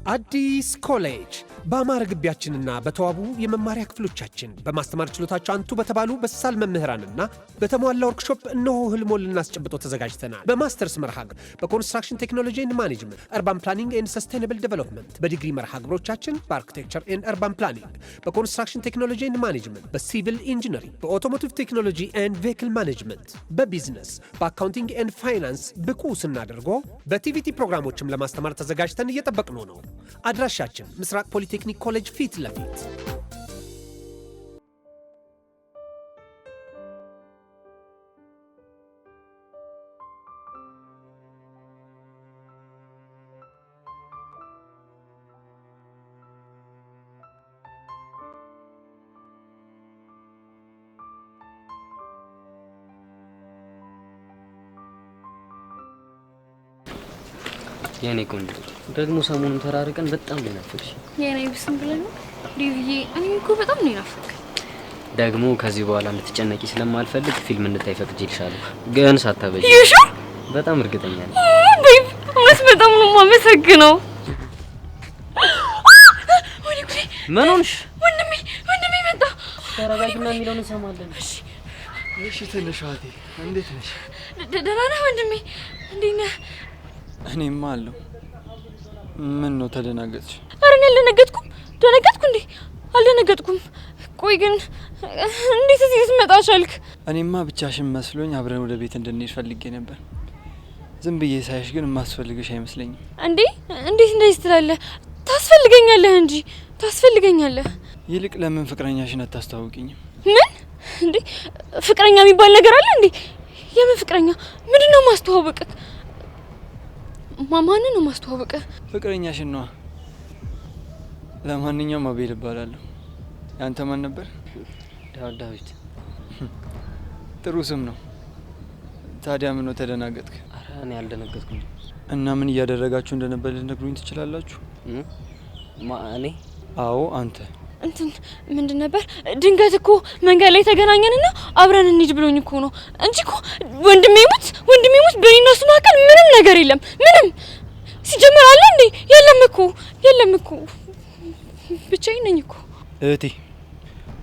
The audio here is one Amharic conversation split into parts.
አዲስ ኮሌጅ በአማረ ግቢያችንና በተዋቡ የመማሪያ ክፍሎቻችን በማስተማር ችሎታቸው አንቱ በተባሉ በሳል መምህራንና በተሟላ ወርክሾፕ እነሆ ህልሞን ልናስጨብጦ ተዘጋጅተናል። በማስተርስ መርሃ ግብር በኮንስትራክሽን ቴክኖሎጂ ኤንድ ማኔጅመንት፣ አርባን ፕላኒንግ ኤንድ ሰስቴይነብል ዴቨሎፕመንት፣ በዲግሪ መርሃ ግብሮቻችን በአርኪቴክቸር ኤንድ አርባን ፕላኒንግ፣ በኮንስትራክሽን ቴክኖሎጂ ኤንድ ማኔጅመንት፣ በሲቪል ኢንጂነሪንግ፣ በኦቶሞቲቭ ቴክኖሎጂ ኤንድ ቬሂክል ማኔጅመንት፣ በቢዝነስ፣ በአካውንቲንግ ኤንድ ፋይናንስ ብቁ ስናደርጎ በቲቪቲ ፕሮግራሞችም ለማስተማር ተዘጋጅተን እየጠበቅነው ነው። አድራሻችን ምስራቅ ፖሊቴክኒክ ኮሌጅ ፊት ለፊት። የኔ ቆንጆ ደግሞ ሰሞኑን ተራርቀን በጣም ነው ናፍቅሽ። የኔ ብስም ብለህ ነው ዲቪዬ? እኔ እኮ በጣም ነው ናፍቅሽ። ደግሞ ከዚህ በኋላ እንድትጨነቂ ስለማልፈልግ ፊልም እንድታይ ፈቅጄልሻለሁ፣ ግን ሳታበጂ። ይሹ በጣም እርግጠኛ ነኝ። ዴቭ እውነት በጣም ነው የማመሰግነው። ወይኔ ጉዴ! ምን ሆንሽ? ወንድሜ መጣ። ተረጋጊና የሚለውን እንሰማለን። እሺ ትንሽ እህቴ እንዴት ነሽ? ደህና ነህ ወንድሜ? እንዴት ነህ? እኔማ አለሁ። ምን ነው ተደናገጥሽ? ኧረ እኔ አልደነገጥኩም። ደነገጥኩ እንዴ? አልደነገጥኩም። ቆይ ግን እንዴት እዚህ ልትመጣ ቻልክ? እኔማ ብቻሽን መስሎኝ አብረን ወደ ቤት እንድንሄድ ፈልጌ ነበር። ዝም ብዬ ሳይሽ ግን የማስፈልግሽ አይመስለኝም። እንዴ እንዴት እንደዚህ ትላለህ? ታስፈልገኛለህ እንጂ ታስፈልገኛለህ። ይልቅ ለምን ፍቅረኛሽን አታስተዋውቂኝም? ምን እንዴ? ፍቅረኛ የሚባል ነገር አለ እንዴ? የምን ፍቅረኛ? ምንድነው ማስተዋወቅክ? ማማንን ነው ማስተዋወቅህ? ፍቅረኛሽን ነዋ። ለማንኛውም አቤል እባላለሁ። ያንተ ማን ነበር? ዳዊት። ጥሩ ስም ነው። ታዲያ ምን ነው ተደናገጥክ? ኧረ እኔ አልደነገጥኩም። እና ምን እያደረጋችሁ እንደነበር ልትነግሩኝ ትችላላችሁ? እኔ? አዎ አንተ። እንትን ምንድን ነበር? ድንገት እኮ መንገድ ላይ ተገናኘንና አብረን እንሂድ ብሎኝ እኮ ነው እንጂ እኮ ወንድሜ ሙት በእኔና እሱ መካከል ምንም ነገር የለም። ምንም ሲጀመር አለ እንዴ? የለም እኮ ብቻዬን ነኝ እኮ። እህቴ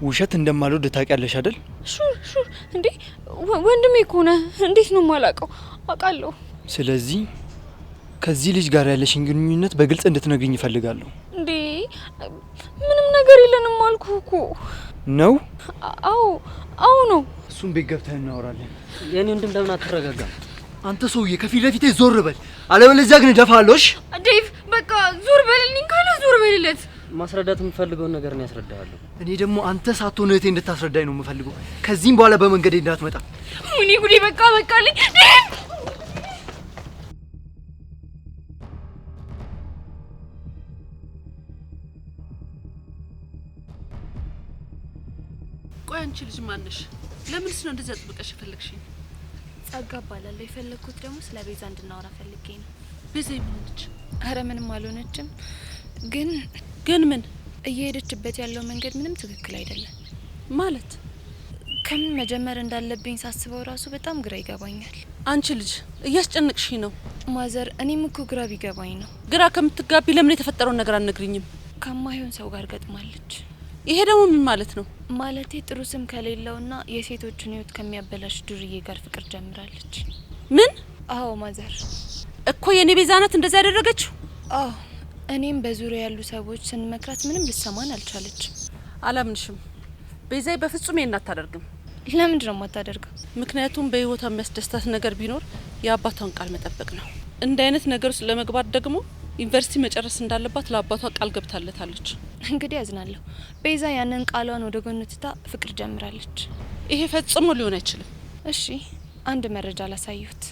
ውሸት እንደማልወድ ታውቂያለሽ አይደል? ሹር እንዴ ወንድሜ እኮ ነህ። እንዴት ነው የማላውቀው? አውቃለሁ። ስለዚህ ከዚህ ልጅ ጋር ያለሽን ግንኙነት በግልጽ እንድትነግሪኝ እፈልጋለሁ። እንዴ ምንም ነገር የለንም አልኩህ እኮ ነው። አዎ ነው። እሱም ቤት ገብተን እናወራለን። የኔ ወንድም ለምን አትረጋጋም? አንተ ሰውዬ ከፊት ለፊቴ ዞር በል፣ አለበለዚያ ግን እደፋለሽ። ዴቭ በቃ ዞር በልልኝ ካለ ዞር በልለት። ማስረዳት የምፈልገውን ነገር ነው ያስረዳሃለሁ። እኔ ደግሞ አንተ ሳትሆን እህቴ እንድታስረዳኝ ነው የምፈልገው። ከዚህም በኋላ በመንገዴ እንዳትመጣ። ወይኔ ጉዴ! በቃልኝ ዴቭ። ቆይ አንቺ ልጅ ማነሽ? ለምንስ ነው እንደዚህ አጥብቀሽ የፈለግሽኝ? ጸጋ እባላለሁ። የፈለግኩት ደግሞ ስለ ቤዛ እንድናወራ ፈልጌ ነው። ቤዛ ምን ነች? አረ ምንም አልሆነችም። ግን ምን እየሄደችበት ያለው መንገድ ምንም ትክክል አይደለም። ማለት ከምን መጀመር እንዳለብኝ ሳስበው ራሱ በጣም ግራ ይገባኛል። አንቺ ልጅ እያስጨነቅሽኝ ነው። ማዘር፣ እኔም እኮ ግራ ቢገባኝ ነው። ግራ ከምትጋቢ ለምን የተፈጠረውን ነገር አልነግሪኝም? ከማይሆን ሰው ጋር ገጥማለች። ይሄ ደግሞ ምን ማለት ነው? ማለቴ ጥሩ ስም ከሌለውና የሴቶችን ሕይወት ከሚያበላሽ ዱርዬ ጋር ፍቅር ጀምራለች። ምን? አዎ ማዘር። እኮ የኔ ቤዛ ናት እንደዛ ያደረገችው? አዎ። እኔም በዙሪያ ያሉ ሰዎች ስንመክራት ምንም ልትሰማን አልቻለችም። አላምንሽም። ቤዛይ በፍጹም ይሄን አታደርግም። ለምንድን ነው የማታደርገው? ምክንያቱም በህይወቷ የሚያስደስታት ነገር ቢኖር የአባቷን ቃል መጠበቅ ነው። እንደ አይነት ነገር ውስጥ ለመግባት ደግሞ ዩኒቨርሲቲ መጨረስ እንዳለባት ለአባቷ ቃል ገብታለታለች። እንግዲህ ያዝናለሁ። ቤዛ ያንን ቃሏን ወደ ጎን ትታ ፍቅር ጀምራለች። ይሄ ፈጽሞ ሊሆን አይችልም። እሺ አንድ መረጃ ላሳዩት።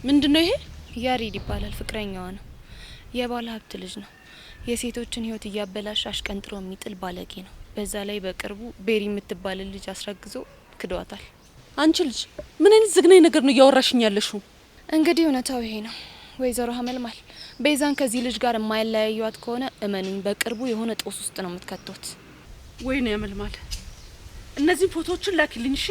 ምንድነው ይሄ? ያሬድ ይባላል። ፍቅረኛዋ ነው። የባለ ሀብት ልጅ ነው። የሴቶችን ህይወት እያበላሽ አሽቀንጥሮ የሚጥል ባለጌ ነው። በዛ ላይ በቅርቡ ቤሪ የምትባል ልጅ አስረግዞ ክዷታል። አንቺ ልጅ ምን አይነት ዝግናኝ ነገር ነው እያወራሽኝ ያለሽው? እንግዲህ እውነታው ይሄ ነው። ወይዘሮ ሀመልማል ቤዛን ከዚህ ልጅ ጋር የማይለያዩት ከሆነ እመኑኝ በቅርቡ የሆነ ጦስ ውስጥ ነው የምትከቶት። ወይኔ ሀመልማል እነዚህ ፎቶዎችን ላኪልኝ እሺ።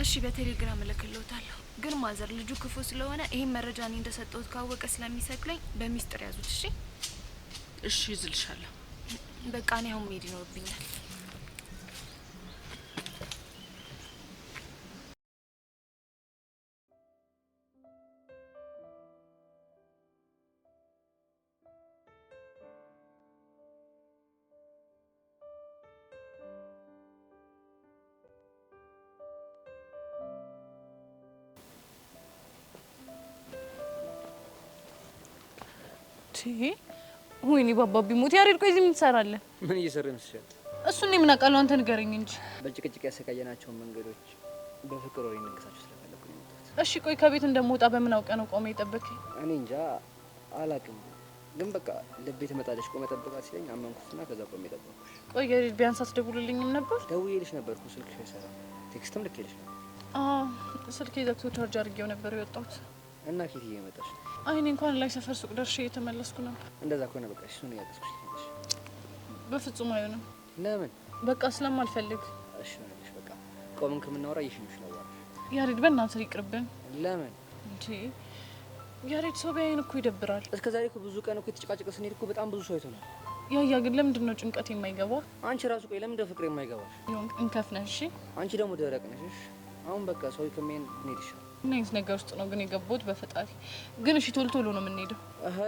እሺ በቴሌግራም እልክልዎታለሁ። ግን ማዘር ልጁ ክፉ ስለሆነ ይሄን መረጃ እኔ እንደሰጠሁት ካወቀ ስለሚሰቅለኝ በሚስጥር ያዙት። እሺ እሺ ይዝልሻለሁ። በቃ እኔ አሁን መሄድ ይኖርብኛል። ወይኔ ባባ ቢሞት ያሬድ ቆይ እዚህ ምን ትሰራለህ? ምን እየሰራህ መስሻል? እሱን ምን አውቃለሁ አንተ ንገረኝ እንጂ። በጭቅጭቅ ያሰቃየናቸውን መንገዶች በፍቅር ወሬ እንንገሳችሁ ስለፈለኩ ነው የመጣሁት። እሺ ቆይ ከቤት እንደምወጣ በምን አውቀህ ነው ቆመህ የጠበቅኝ? እኔ እንጃ አላውቅም፣ ግን በቃ ልቤ ትመጣለች ቆመህ ጠብቃት ሲለኝ አመንኩትና ከዛ ቆሜ ጠበቅኩሽ። ቆይ ያሬድ ቢያንስ አትደውልልኝም ነበር? ደውዬልሽ ነበርኩ፣ ስልክሽ አይሰራም። ቴክስትም ልኬልሽ ነበር። ስልኬ ዘግቶ ቻርጅ አድርጌው ነበር የወጣሁት። እና ኬት እየመጣሽ? አይ እኔ እንኳን ላይ ሰፈር ሱቅ ደርሼ እየተመለስኩ ነበር። እንደዛ ከሆነ በቃ እሱን እያገዝኩሽ ልሄድሽ። በፍጹም አይሆንም። ለምን? በቃ ስለማልፈልግ። እሺ ሆነልሽ። በቃ ቆምን ከምናወራ እየሽንሽ ላዋራሽ። ያሬድ በእናትህ ይቅርብን። ለምን እንዴ? ያሬድ ሰው ቢያየን እኮ ይደብራል። እስከ ዛሬ እኮ ብዙ ቀን እኮ የተጨቃጨቀ ስንሄድ እኮ በጣም ብዙ ሰው አይቶናል። ያያ ግን ለምንድን ነው ጭንቀት የማይገባ? አንቺ ራሱ ቆይ ለምን ፍቅር የማይገባሽ? እንከፍ ነሽ። እሺ አንቺ ደግሞ ደረቅ ነሽ። አሁን በቃ ሰው ከመን እንሄድ ይሻላል። ምን አይነት ነገር ውስጥ ነው ግን የገባሁት? በፈጣሪ ግን እሺ ቶሎ ቶሎ ነው የምንሄደው።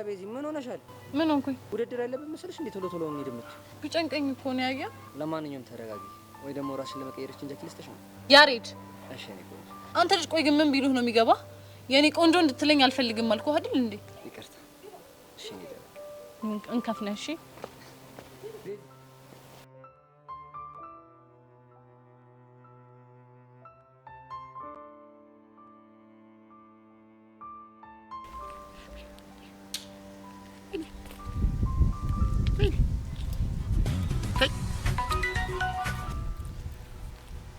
ቤዚ ምን ሆነሻል? ምን ሆንኩኝ? ውድድር ያለብን መሰለሽ እንዴ? ቶሎ ቶሎ እንሂድ የምትይው? ቢጨንቀኝ እኮ ነው ያያ። ለማንኛውም ተረጋጊ፣ ወይ ደግሞ ራስሽን ለመቀየር እቺን ጃኬት ልስጥሽ ነው። ያሬድ እሺ እኔ ቆይ አንተ ልጅ ቆይ ግን ምን ቢሉህ ነው የሚገባ? የኔ ቆንጆ እንድትለኝ አልፈልግም አልኩህ አይደል እንዴ? ይቅርታ። እሺ እኔ እንከፍ ነሽ። እሺ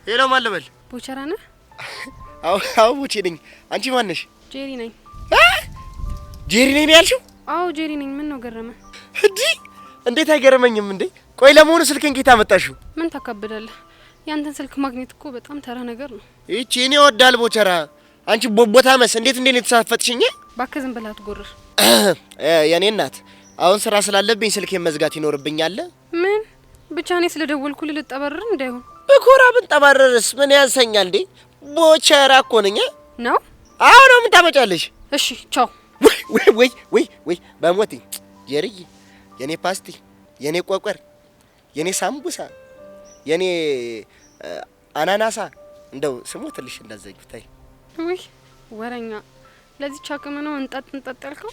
ሄሎ ማን ልበል? ቦቸራ ነህ? አዎ ቦቼ ነኝ። አንቺ ማን ነሽ? ጄሪ ነኝ። ጄሪ ነኝ ያልሽው? አዎ ጄሪ ነኝ። ምን ነው ገረመ? እንዴት አይገርመኝም እንዴ? ቆይ ለመሆኑ ስልኬን ጌታ መጣሽው? ምን ታካብዳለህ? ያንተን ስልክ ማግኘት እኮ በጣም ተራ ነገር ነው። እቺ እኔ ወዳል ቦቸራ። አንቺ ቦቦታ መስ እንዴት ነው የተሳፈጥሽኝ? እባክህ ዝም ብለህ አትጎርር። የኔ እናት አሁን ስራ ስላለብኝ ስልኬን መዝጋት ይኖርብኛል። ምን ብቻ እኔ ስለደወልኩልህ ልጠበርር እንዳይሆን። በኮራ ብንጠባረርስ ምን ያንሰኛል እንዴ? ቦቸራ እኮ ነኝ ነው። አሁን ነው ምን ታመጫለሽ? እሺ ቻው። ወይ በሞቴ ጄሪዬ፣ የኔ ፓስቲ፣ የኔ ቆቆር፣ የኔ ሳምቡሳ፣ የኔ አናናሳ እንደው ስሞትልሽ እንዳዘጊው ታይ። ወይ ወረኛ፣ ለዚህ ቻክም ነው እንጣጥ ያልከው?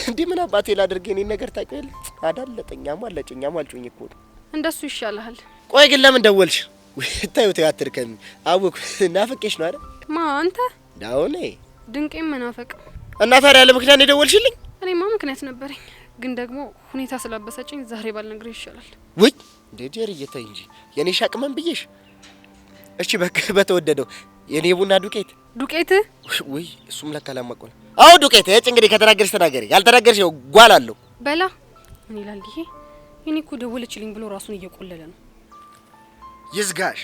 እንዴ ምን አባቴ ላድርግ? የኔን ነገር ታውቂያለሽ። አዳለጠኛም አለጭኛም አልጮኝ እኮ ነው። እንደሱ ይሻልሃል። ቆይ ግን ለምን ደወልሽ? ታዩ ቲያትር ከሚ አወኩ ናፍቄሽ ነው አይደል? ማ አንተ ዳውኔ ድንቄም መናፈቅ እና ታዲያ ያለ ምክንያት ነው የደወልሽልኝ? እኔማ ምክንያት ነበረኝ፣ ግን ደግሞ ሁኔታ ስላበሰጨኝ ዛሬ ባልነግርህ ይሻላል። ውይ እንዴ ጄሪዬ ተይ እንጂ የኔ ሻቅመን ብዬሽ። እሺ በቃ በተወደደው የኔ ቡና ዱቄት ውይ እሱም ለካ ለማቆል። አዎ ዱቄት እጭ እንግዲህ ከተናገርሽ ተናገሪ፣ ያልተናገርሽ ጓላለሁ በላ። ምን ይላል ይሄ? እኔ እኮ ደወለችልኝ ብሎ ራሱን እየቆለለ ነው። ይዝጋሽ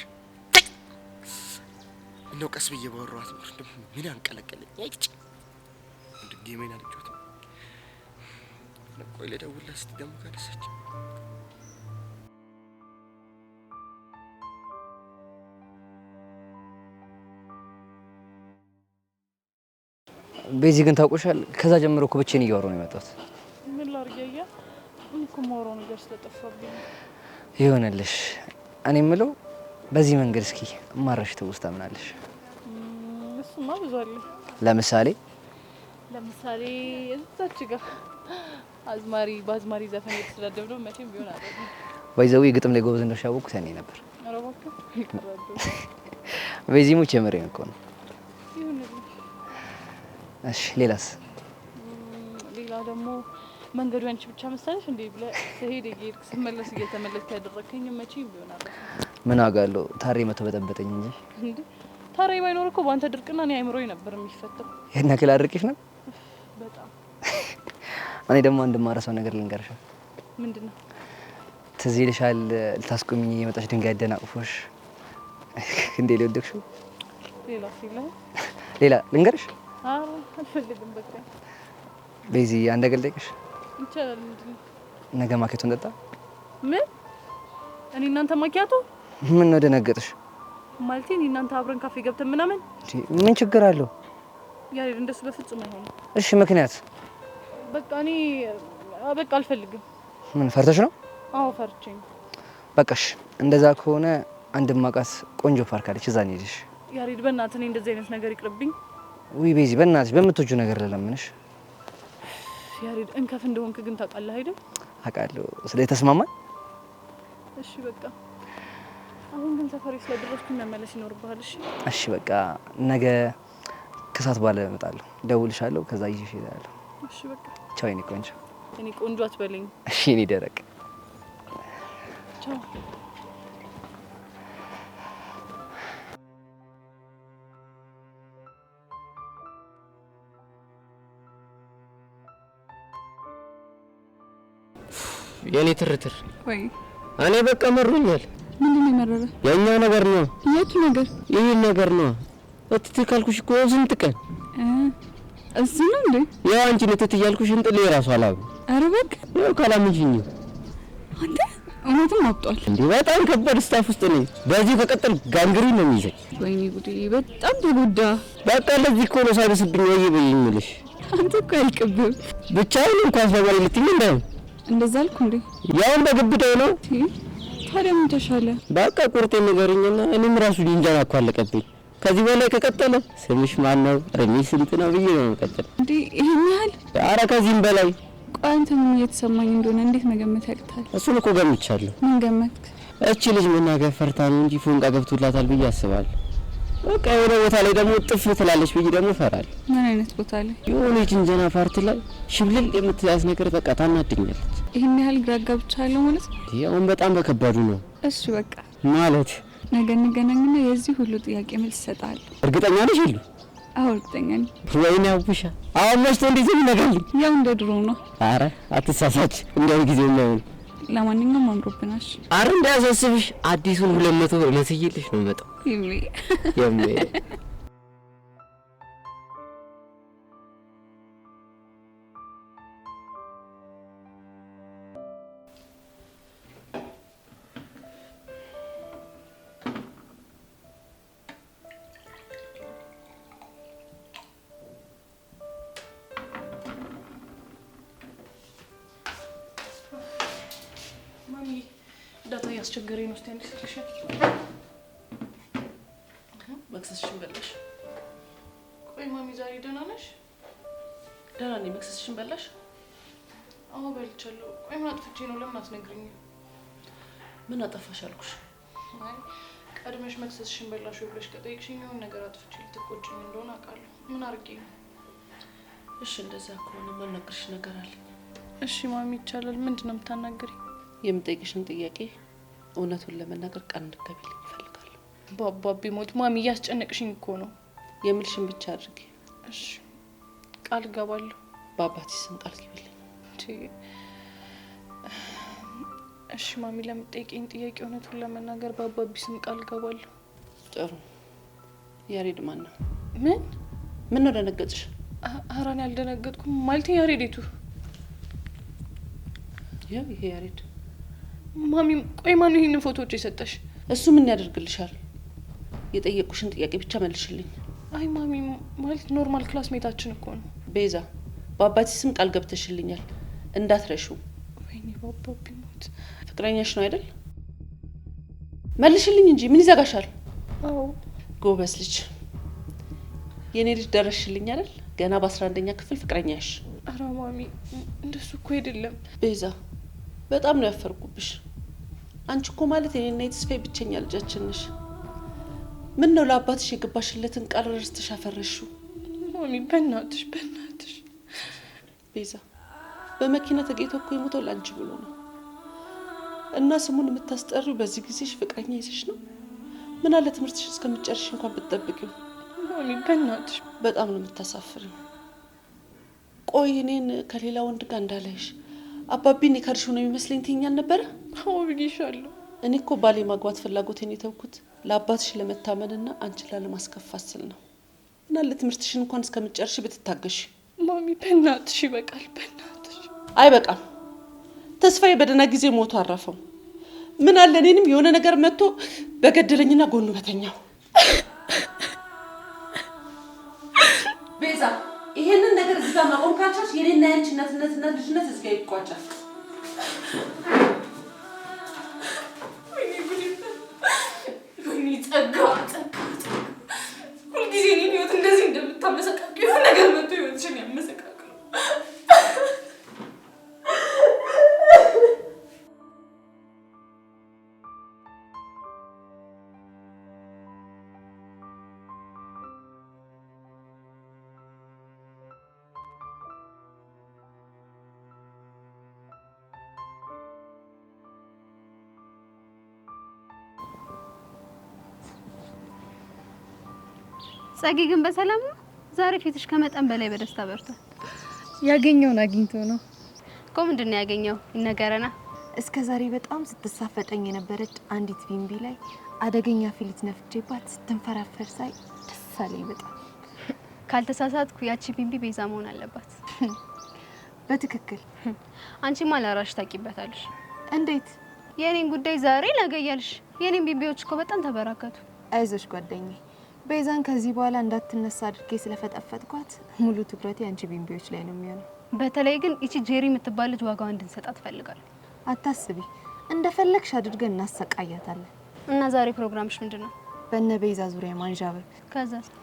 ነው ቀስ ብዬ ባወራኋት ነው ደግሞ ምን አንቀለቀለኝ። አይጭ ድጌሜን አልጮት ቆይ ለደውልላት እስቲ ደግሞ ካነሳች። ቤዚ ግን ታውቆሻል፣ ከዛ ጀምሮ እኮ ብቻዬን እያወራሁ ነው የመጣሁት። ምን ላርገያ እንኩ ማውራው ነገር ስለጠፋብኝ ይሆነልሽ። እኔ የምለው በዚህ መንገድ እስኪ ማራሽ ትውስታ ምን አለሽ? እሱማ ብዙ አለ። ለምሳሌ እዛች ጋር በአዝማሪ ዘፈን የተሰዳደብነው መቼም ቢሆን አይደለም። ወይዘው ግጥም ላይ ጎበዝ እንደሆንሽ ያወቅኩት ያኔ ነበር። ኧረ እባክህ ይቀራሉ። በዚህ ሙች የምሬን እኮ ነው። እሺ ሌላስ? ሌላ ደግሞ መንገዱ ያንቺ ብቻ መሰለሽ እንዴ ብለህ ስሄድ እየሄድክ ስመለስ እየተመለስክ ያደረከኝ መቼም ቢሆን አይደለም። ምን አውቃለሁ ታሬ መቶ በጠበጠኝ እንጂ እንዴ ታሬ ባይኖር እኮ ባንተ ድርቅና እኔ አይምሮዬ ነበር የሚፈተው። ያን ያክል አድርቄሽ ነው በጣም። እኔ ደግሞ አንድ ማረሳው ነገር ልንገርሽ። ምንድነው? ትዝ ይልሻል ልታስቆሚኝ የመጣሽ ድንጋይ አደናቅፎሽ እንዴ ሊወደቅሽው? ሌላ ፊልም ሌላ ልንገርሽ? አልፈልግም በቃ። ቤዚ አንድ ነገር ልጠይቅሽ? ይቻላል። ምንድን ነው? ነገ ማኪያቶ እንጠጣ? ምን? እኔ እናንተ ማኪያቶ? ምን ነው ደነገጥሽ? ማለቴ እኔ እናንተ አብረን ካፌ ገብተን ምናምን? ምን ችግር አለው? ያሬድ እንደሱ በፍጹም አይሆንም። እሺ ምክንያት? በቃ እኔ በቃ አልፈልግም። ምን ፈርተሽ ነው? አዎ ፈርቼ ነው። በቃሽ እንደዛ ከሆነ አንድ ማቃት ቆንጆ ፓርክ አለች፣ እዛ እንሂድሽ። ያሬድ በእናትህ እኔ እንደዚህ አይነት ነገር ይቅርብኝ። ውይ ቤዚ በእናትሽ በምትወጁ ነገር ለለምንሽ። ያሬድ እንከፍ እንደሆንክ ግን ታውቃለህ አይደል? አውቃለሁ። ስለዚህ ተስማማን? እሺ በቃ አሁን ግን ሰፈሬ ስለደረስኩኝ መመለስ ይኖርብሃል። እሺ እሺ በቃ ነገ ከሰዓት በኋላ እመጣለሁ፣ ደውልሻለሁ፣ ከዛ ይዤሽ እሄዳለሁ። እሺ በቃ ቻው የኔ ቆንጆ። እኔ ቆንጆ አትበለኝ። እሺ እኔ ደረቅ። ቻው። የኔ ትርትር ወይ እኔ በቃ መሮኛል። ምንድን ነው የመረረ? የኛው ነገር ነው። የቱ ነገር? ይሄን ነገር ነው። እትት ካልኩሽ እኮ ስንት ቀን እዚህ ነው እንዴ? ያው አንቺ ነጥት እያልኩሽ እንጥል የራሱ አላሉ። ኧረ እባክህ ያው ካላምጂኝ አንተ እውነትም አብጧል እንዴ? በጣም ከባድ ስታፍ ውስጥ ነኝ። በዚህ ከቀጠል ጋንግሪን ነው የሚይዘኝ። ወይኔ ጉዴ በጣም ተጎዳ። በቃ ለዚህ እኮ ነው ሳይበስብኝ ወይ በይኝ እልሽ። አንተ እኮ አይልቅብህም። ብቻዬን እንኳን ሰበሪ ልትኝ እንዳይሆን እንደዛ አልኩ እንዴ? ያው በግብዳው ነው። ታዲያ ምን ተሻለ? በቃ ቁርጤ ንገሪኝና እኔም ራሱ ሊንጃና እኮ አለቀብኝ። ከዚህ በላይ ከቀጠለ ስምሽ ማን ነው ረሚ ስንት ነው ብዬ ነው መቀጠል እንዴ? ይሄን ያህል? ኧረ ከዚህም በላይ። ቆይ አንተ ምን እየተሰማኝ እንደሆነ እንዴት መገመት ያቅታል? እሱን እኮ ገምቻለሁ። ምን ገመትክ? እቺ ልጅ መናገር ፈርታ ነው እንጂ ፎንቃ ገብቶላታል ብዬ አስባለሁ። በቃ የሆነ ቦታ ላይ ደግሞ ጥፍ ትላለች ብዬ ደግሞ እፈራለሁ። ምን አይነት ቦታ ላይ? የሆነ ጅንጀና ፓርቲ ላይ ሽብልል የምትያዝ ነገር በቃ ታናድኛለች። ይሄን ያህል ግራ ጋብቻለሁ ማለት ነው? አሁን በጣም በከባዱ ነው። እሺ በቃ ማለት ነገ እንገናኝና የዚህ ሁሉ ጥያቄ መልስ እሰጥሃለሁ። እርግጠኛ ነሽ? ይሉ አዎ እርግጠኛ ነኝ። ወይኔ አቡሻ አሁን መሽቶ እንዴት ይነጋልኝ? ያው እንደ ድሮ ነው። አረ አትሳሳች፣ እንደው ጊዜው ነው። ለማንኛውም አምሮብናሽ። አረ እንዳያሳስብሽ አዲሱን 200 ብር መስይልሽ ነው መጣው የሜ ዳታ ያስቸገረኝ ነው። እስቲ አንዴ ስልክሽ መክሰስሽን በላሽ? ቆይ ማሚ ዛሬ ደህና ነሽ? ደህና ነኝ። መክሰስሽን በላሽ? አዎ በልቻለሁ። ቆይ ምን አጥፍቼ ነው? ለምን አትነግሪኝም? ምን አጠፋሽ አልኩሽ? አይ ቀድመሽ መክሰስሽን በላሽ ብለሽ ከጠየቅሽኝ የሆነ ነገር አጥፍቼ ልትቆጭኝ እንደሆነ አውቃለሁ። ምን አድርጌ ነው? እሺ እንደዛ ከሆነ የማናግርሽ ነገር አለ። እሺ ማሚ ይቻላል። ምንድን ነው የምታናግሪኝ? የምጠይቅሽን ጥያቄ እውነቱን ለመናገር ቃል እንድትገቢልኝ እፈልጋለሁ። በአባቢ ሞት ማሚ እያስጨነቅሽኝ እኮ ነው። የምልሽን ብቻ አድርጊ። እሺ ቃል እገባለሁ። በአባቴ ስም ቃል ግቢልኝ። እሺ ማሚ ለምትጠይቀኝ ጥያቄ እውነቱን ለመናገር በአባቢ ስም ቃል እገባለሁ። ጥሩ። ያሬድ ማን ነው? ምን ነው ደነገጥሽ? ኧረ እኔ አልደነገጥኩም። ማለቴ ያሬዴቱ ይሄ ያሬድ ማሚ። ቆይ ማን ነው ይሄንን ፎቶዎች የሰጠሽ? እሱ ምን ያደርግልሻል? የጠየቁሽን ጥያቄ ብቻ መልሽልኝ። አይ ማሚ ማለት ኖርማል ክላስሜታችን እኮ ነው። ቤዛ በአባቴ ስም ቃል ገብተሽልኛል እንዳትረሺው። ወይኔ በአባቢ ሞት። ፍቅረኛሽ ነው አይደል? መልሽልኝ እንጂ ምን ይዘጋሻል? አዎ ጎበዝ ልጅ። የኔ ልጅ ደረሽልኝ አይደል? ገና በ11ኛ ክፍል ፍቅረኛሽ። ኧረ ማሚ እንደሱ እኮ አይደለም። ቤዛ በጣም ነው ያፈርኩብሽ። አንቺ እኮ ማለት የኔና የተስፋዬ ብቸኛ ልጃችን ነሽ። ምን ነው ለአባትሽ የገባሽለትን ቃል ረስተሽ አፈረሽው? ማሚ በእናትሽ ቤዛ በመኪና ተገይቶ እኮ የሞተው ላንቺ ብሎ ነው። እና ስሙን የምታስጠሪው በዚህ ጊዜሽ ፍቅረኛ ይዘሽ ነው? ምን አለ ትምህርትሽ እስከምትጨርሽ እንኳን ብትጠብቂው። ማሚ በእናትሽ በጣም ነው የምታሳፍሪው። ቆይ እኔን ከሌላ ወንድ ጋር እንዳላይሽ አባቢን የካድሽው ነው የሚመስለኝ ትይኛል ነበረ? አዎ ብዬሻለሁ። እኔ እኮ ባሌ ማግባት ፍላጎቴን የተውኩት ለአባትሽ ለመታመንና አንቺን ላለማስከፋት ስል ነው። እና ለትምህርትሽን እንኳን እስከምትጨርሺ ብትታገሺ። ማሚ በእናትሽ ይበቃል፣ በእናትሽ። አይበቃም። ተስፋዬ በደህና ጊዜ ሞቶ አረፈው። ምን አለ እኔንም የሆነ ነገር መጥቶ በገደለኝና ጎኑ በተኛው። ቤዛ ይሄንን ነገር እዚህ ጋር ማቆም ካልቻልሽ የኔና ያንቺ እናትነትና ልጅነት እዚህ ጋር ይቋጫል። ወይኔ ጸጋ ሁልጊዜ እኔን ህይወት እንደዚህ እንደምታመሰቃቅ የሆነ ነገር መጥቶ ህይወትሽን ያመሰቃቅለው። ጸጊ ግን በሰላም ነው? ዛሬ ፊትሽ ከመጠን በላይ በደስታ በርቷል። ያገኘውን አግኝቶ ነው እኮ። ምንድን ነው ያገኘው? ይነገረና። እስከ ዛሬ በጣም ስትሳፈጠኝ የነበረች አንዲት ቢምቢ ላይ አደገኛ ፊሊት ነፍቼባት ስትንፈራፈር ሳይ ደስ አለኝ በጣም። ካልተሳሳትኩ ያቺ ቢምቢ ቤዛ መሆን አለባት። በትክክል። አንቺማ ለራስሽ ታቂበታለሽ። እንዴት? የኔን ጉዳይ ዛሬ ነገ እያልሽ የኔን ቢምቢዎች እኮ በጣም ተበራከቱ። አይዞሽ ጓደኛዬ፣ ቤዛን ከዚህ በኋላ እንዳትነሳ አድርጌ ስለፈጠፈጥኳት ሙሉ ትኩረቴ አንቺ ቢምቢዎች ላይ ነው የሚሆነው። በተለይ ግን እቺ ጄሪ የምትባል ልጅ ዋጋዋን እንድንሰጣት ፈልጋለሁ። አታስቢ፣ እንደፈለግሽ አድርገን እናሰቃያታለን። እና ዛሬ ፕሮግራምሽ ምንድነው? በእነ ቤዛ ዙሪያ ማንዣበብ፣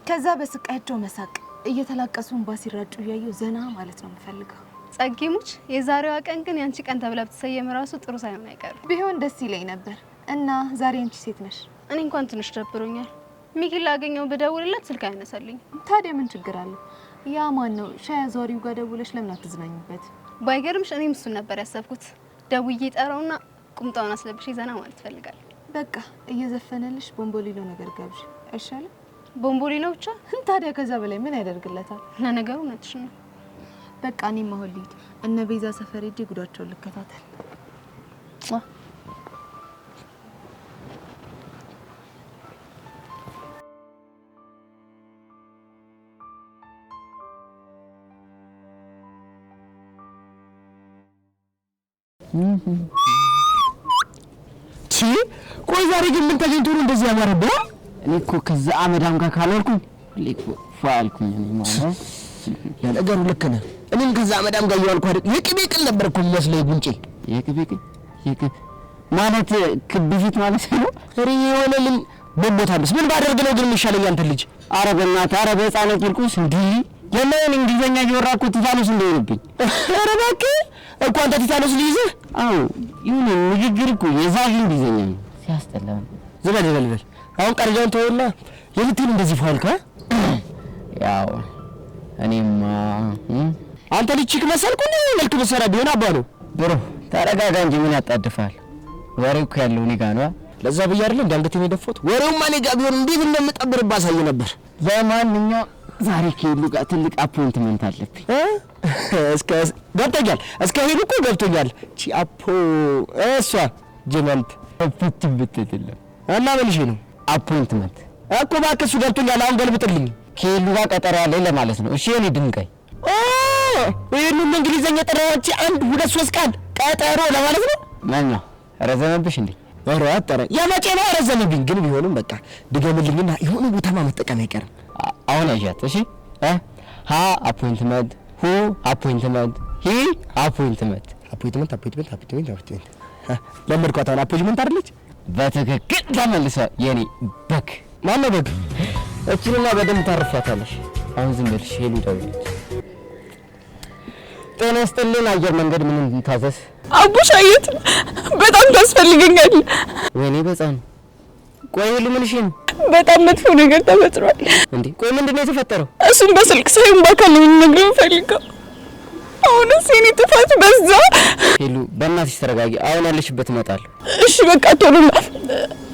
ከዛ በስቃያቸው መሳቅ፣ እየተላቀሱ እንባ ሲራጩ እያየሁ ዘና ማለት ነው የምፈልገው። ጸጊሙች፣ የዛሬዋ ቀን ግን ያንቺ ቀን ተብላ ብትሰየም ራሱ ጥሩ ሳይሆን አይቀርም። ቢሆን ደስ ይለኝ ነበር። እና ዛሬ አንቺ ሴት ነሽ? እኔ እንኳን ትንሽ ደብሮኛል። ሚኪን ላገኘው ብደውልለት ስልክ አይነሳልኝ። ታዲያ ምን ችግር አለው? ያ ማን ነው? ሻይ አዟሪው ጋር ደውለሽ ለምን አትዝናኙበት? ባይገርምሽ እኔም እሱን ነበር ያሰብኩት። ደውዬ ጠራውና ቁምጣውን አስለብሽ ዘና ማለት ፈልጋለሁ። በቃ እየዘፈነልሽ ቦምቦሊኖ ነገር ጋብዥ አይሻልም? ቦምቦሊኖ ብቻ? ታዲያ ከዛ በላይ ምን ያደርግለታል? ለነገሩ እውነትሽ ነው። በቃ እኔም አሁን ልሂድ። እነ ቤዛ ሰፈር ሄጄ ጉዳቸውን ልከታተል። ቆይ ዛሬ ግን ምን ተገኝቶ ነው እንደዚህ ያማረብህ? እኔ እኮ ከዛ አመዳም ጋር ካልወርኩኝ ልክ ፋልኩኝ እኔ ማለት ለነገሩ ልክ ነህ። እኔም ከዛ አመዳም ጋር እያልኩ አይደል የቅቤ ቅል ነበር እኮ የሚመስለኝ ጉንጬ። የቅቤ ቅል ማለት ክብ ፊት ማለት ነው። ኧረ የሆነ ምን ቦታለስ ምን ባደርግ ነው ግን የሚሻለኝ አንተ ልጅ? ኧረ በእናትህ ኧረ በህፃነት ቂርቆስ እንዲህ የለውን እንግሊዘኛ እየወራኩ ቲታኖስ እንደሆነብኝ። ኧረ እባክህ እኮ አንተ ቲታኖስ ልይዝህ? አዎ ይሁን ንግግር እኮ የዛዥ እንግሊዘኛ ነው። ሲያስጠላ ዝበል አሁን ቀርጃውን ተውና የምትል እንደዚህ ፋልካ ያው እኔማ አንተ ልጅ ቺክ መሰልኩ ነው መልክ በሰራ ቢሆን አባ ነው። ብሮ ተረጋጋ እንጂ ምን ያጣድፋል? ወሬው እኮ ያለው እኔ ጋር ነው። ለዛ ብዬ አይደል እንዳንገቴን የደፎት። ወሬውማ እኔ ጋር ቢሆን እንዴት እንደምጠብር ባሳይ ነበር። ለማንኛውም ዛሬ ከሄሉ ጋር ትልቅ አፖይንትመንት አለብኝ። እስከ ገብቶኛል። እስከ ሄሉ እኮ ገብቶኛል። ቺ አፖ እሷ ጀመንት ብትብትልም እና መልሽ ነው አፖይንትመንት እኮ እባክህ እሱ ገብቶኛል። አሁን ገልብጥልኝ። ከሄሉ ጋር ቀጠሮ ያለኝ ለማለት ነው። እሺ እኔ ድንጋይ ይሄን እንግሊዘኛ ጠራዎች 1 2 3 ቃል ቀጠሮ ለማለት ነው። ማኛ ረዘመብሽ እንዴ? ወሮ አጠረ የመቼ ነው ረዘመብኝ? ግን ቢሆንም በቃ ድገምልኝና የሆነ ቦታ መጠቀም አይቀርም። አሁን ያዣት እሺ። ሀ አፖይንትመንት፣ ሁ አፖይንትመንት፣ ሂ አፖይንትመንት። ለመድኳት። አሁን አፖይንትመንት አይደለች? በትክክል ተመልሰ የኔ በግ። ማነው በግ? እቺንና በደንብ ታርፋታለሽ። አሁን ዝም ብለሽ ሄሉ ደውለች። ጤና ይስጥልን አየር መንገድ ምን እንታዘዝ? አቡሻየት በጣም ታስፈልገኛለህ። ወይኔ በጣም ቆይ ሄሉ ምንሽ ነው? በጣም መጥፎ ነገር ተፈጥሯል። እንዴ ቆይ ምንድነው የተፈጠረው? እሱን በስልክ ሳይሆን በአካል ነው የምነግርህ ፈልገው። አሁንስ የኔ ጥፋት በዛ። ሄሉ በእናትሽ ተረጋጊ። አሁን ያለሽበት እመጣለሁ። እሺ በቃ ቶሎ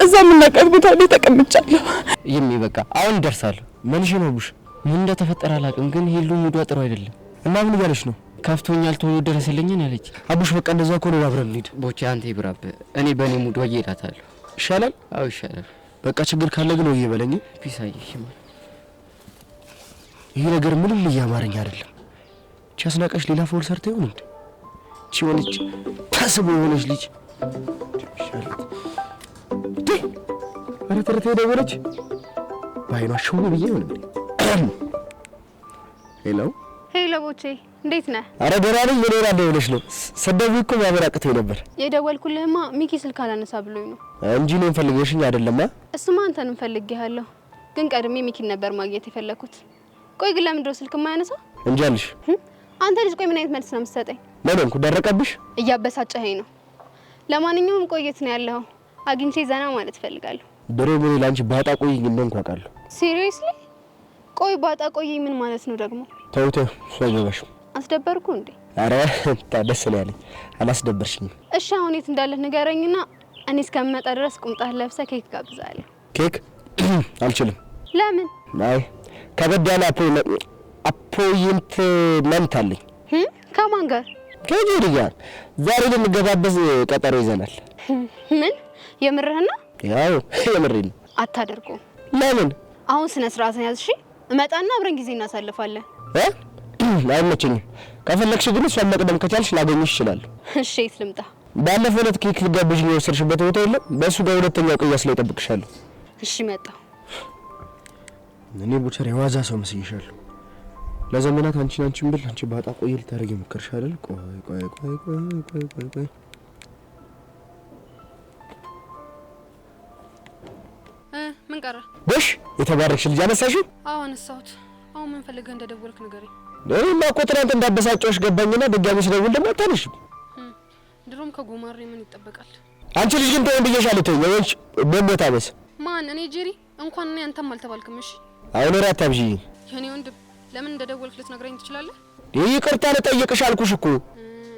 እዛ የምናውቃት ቦታ ላይ ተቀምጫለሁ። ይሄም በቃ አሁን ደርሳለሁ። ምንሽ ነው ቡሽ? ምን እንደተፈጠረ አላውቅም፣ ግን ሄሉ ሙዷ ጥሩ አይደለም። እና ምን እያለሽ ነው? ካፍቶኛል ቶሎ ድረስልኝ አለች። አቡሽ በቃ እንደዛ ከሆነ አብረን እንሂድ። ቦቼ አንተ ይብራብ። እኔ በእኔ ሙድ ወይ እላታለሁ። ይሻላል? አዎ ይሻላል። በቃ ችግር ካለ ግን ወይ በለኝ። ፒስ አይሽም። ይሄ ነገር ምንም እያማረኝ አይደለም። ቻስናቀሽ ሌላ ፎል ሰርተ ይሆን እንዴ? ቺወልጭ ታስቦ የሆነች ልጅ ይሻላል። አረ ተረተ ደወለች። ባይኗ ሾው ብዬ ነው እንዴ? ሄሎ ሄሎ ቦቼ እንዴት ነህ? አረ ደህና ነኝ። ምን ሆናለሁ ብለሽ ነው? ሰደቡ እኮ ማበራቀተኝ ነበር። የደወልኩልህማ ሚኪ ስልክ አላነሳ ብሎኝ ነው እንጂ እኔን ፈልገሽኝ አይደለማ። እሱማ አንተንም ፈልጌሃለሁ፣ ግን ቀድሜ ሚኪን ነበር ማግኘት የፈለኩት። ቆይ ግን ለምንድን ነው ስልክ የማያነሳ? እንጃልሽ። አንተ ልጅ ቆይ ምን አይነት መልስ ነው የምትሰጠኝ? ምን ሆንኩ? ደረቀብሽ? እያበሳጨኸኝ ነው። ለማንኛውም ቆየት ነው ያለው፣ አግኝቼ ዘና ማለት ፈልጋለሁ። ድሮ ምን ላንቺ ባጣ ቆይኝ እንደሆንኩ አውቃለሁ። ሲሪየስሊ? ቆይ ባጣ ቆይኝ ምን ማለት ነው ደግሞ? ተውተ ሷይበሽ አስደበርኩ እንዴ? አረ ታደስ ነው ያለኝ። አላስደበርሽኝም። እሺ አሁን የት እንዳለህ ንገረኝና እኔ እስከምመጣ ድረስ ቁምጣህ ለብሰህ ኬክ ጋብዛለሁ። ኬክ አልችልም። ለምን? አይ ከበድ ያለ አፖይንትመንት አለኝ። ከማን ጋር? ከጄሪ ጋር ዛሬ ልንገባበዝ ቀጠሮ ይዘናል። ምን? የምርህና? ያው የምሬን። አታደርገውም። ለምን? አሁን ስነ ስርዓትን ያዝ። እሺ እመጣና አብረን ጊዜ እናሳልፋለን። አይመቸኝም። ከፈለግሽ ግን እሷን መቅደም ከቻልሽ ላገኝሽ ይችላል። እሺ የት ልምጣ? ባለፈው ዕለት ኬክ ልጋብዥኝ የወሰድሽበት ቦታ የለም? በእሱ ጋር ሁለተኛው ቅያስ ላይ እጠብቅሻለሁ። እሺ መጣሁ። እኔ ቡቸር የዋዛ ሰው መስይሻለሁ። ለዘመናት አንቺን ብል አንቺ ባጣ ቆይ ልታረጊ ሞከርሽ አይደል? ቆይ ምን ቀረ? ጎሽ የተባረክሽ ልጅ አነሳሽው? አዎ አነሳሁት። አሁን ምን ፈልገህ እንደደወልክ ንገረኝ። እኔማ እኮ ትናንት እንዳበሳጨሁሽ ገባኝና ድጋሚ ስደውል ደግሞ አታነሺም። ድሮም ከጎማሬ ምን ይጠበቃል? አንቺ ልጅ ግን ተወን ብዬሻለሁ። ተይኝ ወንጭ በሞታ በስ ማን? እኔ ጄሪ? እንኳን እኔ አንተም አልተባልክም። እሺ አሁን ራታ ብጂ የኔ ወንድም ለምን እንደደወልክ ልትነግረኝ ትችላለህ? ይቅርታ ልጠይቅሽ አልኩሽ እኮ።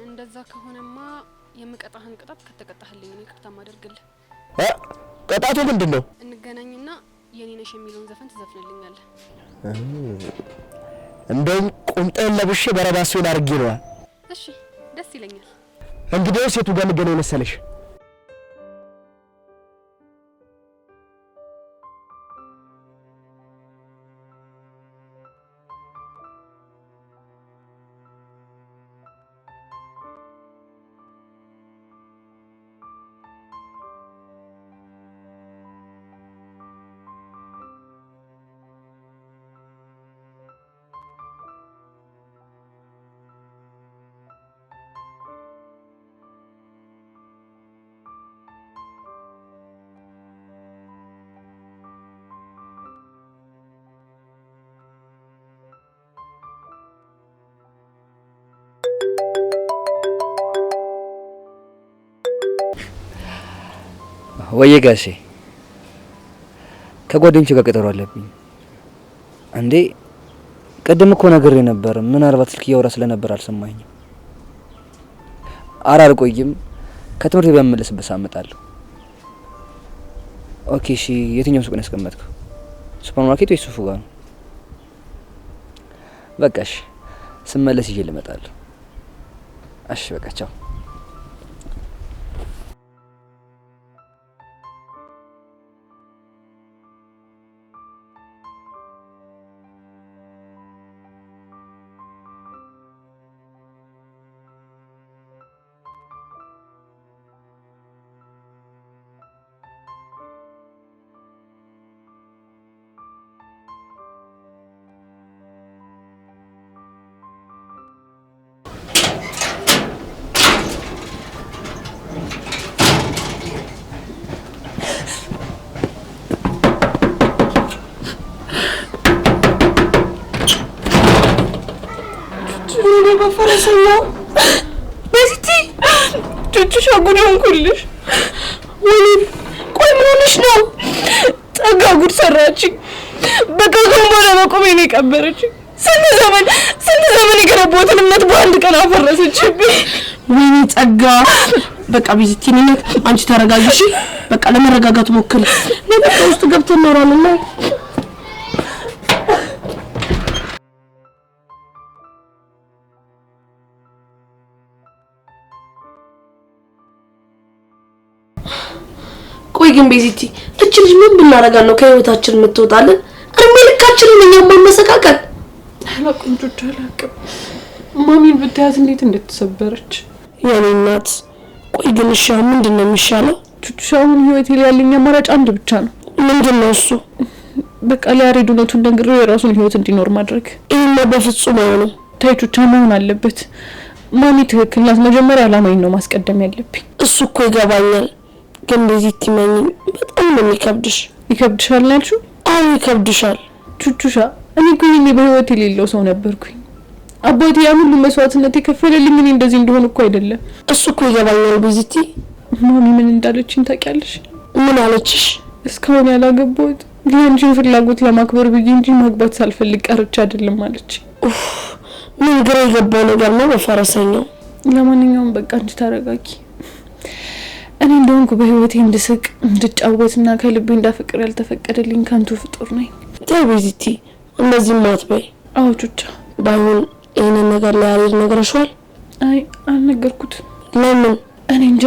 እንደዛ ከሆነማ የምቀጣህን ቅጣት ከተቀጣህልኝ እኔ ይቅርታ ማደርግልህ። ቅጣቱ ምንድን ነው? እንገናኝና የኔ ነሽ የሚለውን ዘፈን ትዘፍንልኛለህ። እንደውም ቁምጣን ለብሼ በረባሶን አድርጌ ነዋ። እሺ ደስ ይለኛል። እንግዲያው ሴቱ ጋር እንገናኝ መሰለሽ? ወየ ጋሼ ከጓደኞቼ ጋር ቀጠሮ አለብኝ። እንዴ ቀደም እኮ ነግሬ ነበር። ምናልባት ስልክ እያወራ ስለነበር አልሰማኝም። ኧረ አልቆይም። ከትምህርት በመመለስበት አመጣለሁ። ኦኬ እሺ። የትኛው ሱቅ ነው ያስቀመጥከው? ሱፐርማርኬት ወይስ ሱፉ ጋር ነው? በቃ እሺ፣ ስመለስ ይዤ ልመጣለሁ። እሺ በቃ ቻው። በፈረሰኛው በስቲ ቹቹሻ ጉድ ሆንኩልሽ። ወይኔ ቆይ ምን ሆነሽ ነው? ጸጋ ጉድ ሰራችኝ። በቃ ከሆነ በኋላ በቆሜ ነው የቀበረችኝ። ስንት ዘመን የገነባሁትን እምነት በአንድ ቀን አፈረሰችብኝ። ወይኔ ጸጋ በቃ ቢዝቲኒነት አንቺ ተረጋጊ። በቃ ለመረጋጋት ሞክሪ። ለበቃ ውስጥ ገብተን እናወራለን። ግን ቤዚቲ እቺ ልጅ ምን ብናረጋት ነው ከህይወታችን የምትወጣለን? እርሜ ልካችንን እኛም ማመሰቃቀል አላቁንጆች አላቅም። ማሚን ብታያት እንዴት እንደተሰበረች የኔ እናት። ቆይ ግን እሺ ምንድነው የሚሻለው? ቹቹሻውን ህይወቴ ላይ ያለኝ አማራጭ አንድ ብቻ ነው። ምንድነው እሱ? በቃ ለያሬድ እውነቱን ነግሬው የራሱን ህይወት እንዲኖር ማድረግ። ይሄማ በፍጹም አይሆንም። ታይ ቹቻ መሆን አለበት። ማሚ ትክክል ናት። መጀመሪያ አላማዬን ነው ማስቀደም ያለብኝ። እሱ እኮ ይገባኛል። ግን ቤዚቲ ማኝ በጣም ነው የሚከብድሽ። ይከብድሻል ያልሽው? አዎ ይከብድሻል። ቹቹሻ እኔ እኮ ይሄኔ በህይወቴ የሌለው ሰው ነበርኩኝ። አባቴ ያን ሁሉ መስዋዕትነት የከፈለልኝ እኔ እንደዚህ እንደሆነ እኮ አይደለም። እሱ እኮ ይገባኛል ቤዚቲ። ማሚ ምን እንዳለችኝ ታውቂያለሽ? ምን አለችሽ? እስካሁን ያላገባሁት የአንቺን ፍላጎት ለማክበር ብዬ እንጂ ማግባት ሳልፈልግ ቀርቼ አይደለም አለች። ምን ግራ የገባው ነገር ነው በፈረሰኛው። ለማንኛውም በቃ አንቺ ተረጋጊ። እኔ እንደሆንኩ በህይወቴ እንድስቅ እንድጫወትና ከልቤ እንዳፈቅር ያልተፈቀደልኝ ከንቱ ፍጡር ነኝ። ተይ ቤዚቲ እንደዚህ ማትበይ። አዎ ቹቻ። ባይሆን ይሄንን ነገር ላይ ያሬድ ነግረሽዋል? አይ አልነገርኩት። ለምን? እኔ እንጃ።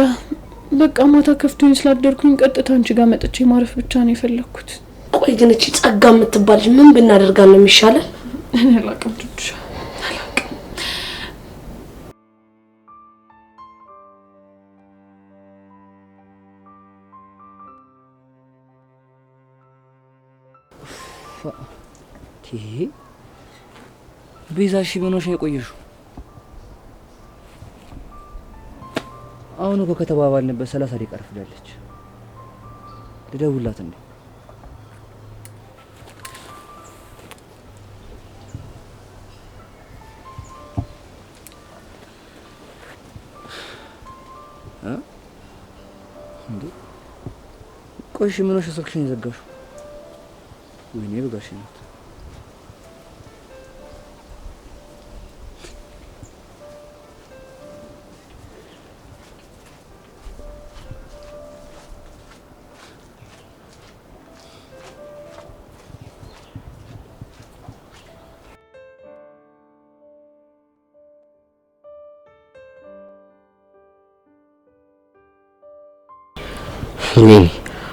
በቃ ማታ ከፍቶኝ ስላደርኩኝ ቀጥታ አንቺ ጋር መጥቼ ማረፍ ብቻ ነው የፈለኩት። ቆይ ግን እቺ ጸጋ የምትባል ምን ብናደርጋ ነው የሚሻለው? እኔ አላውቅም ቹቻ አላውቅም። ቤዛሽ ምን ሆነሽ የቆየሽው? አሁን እኮ ከተባባልንበት 30 ደቂቃ ረፍዳለች። ልደውልላት እንዴ? እንዴ ቆይሽ ምን ሆነሽ ስልክሽን የዘጋሽው? ወይኔ በጋሽ ነው።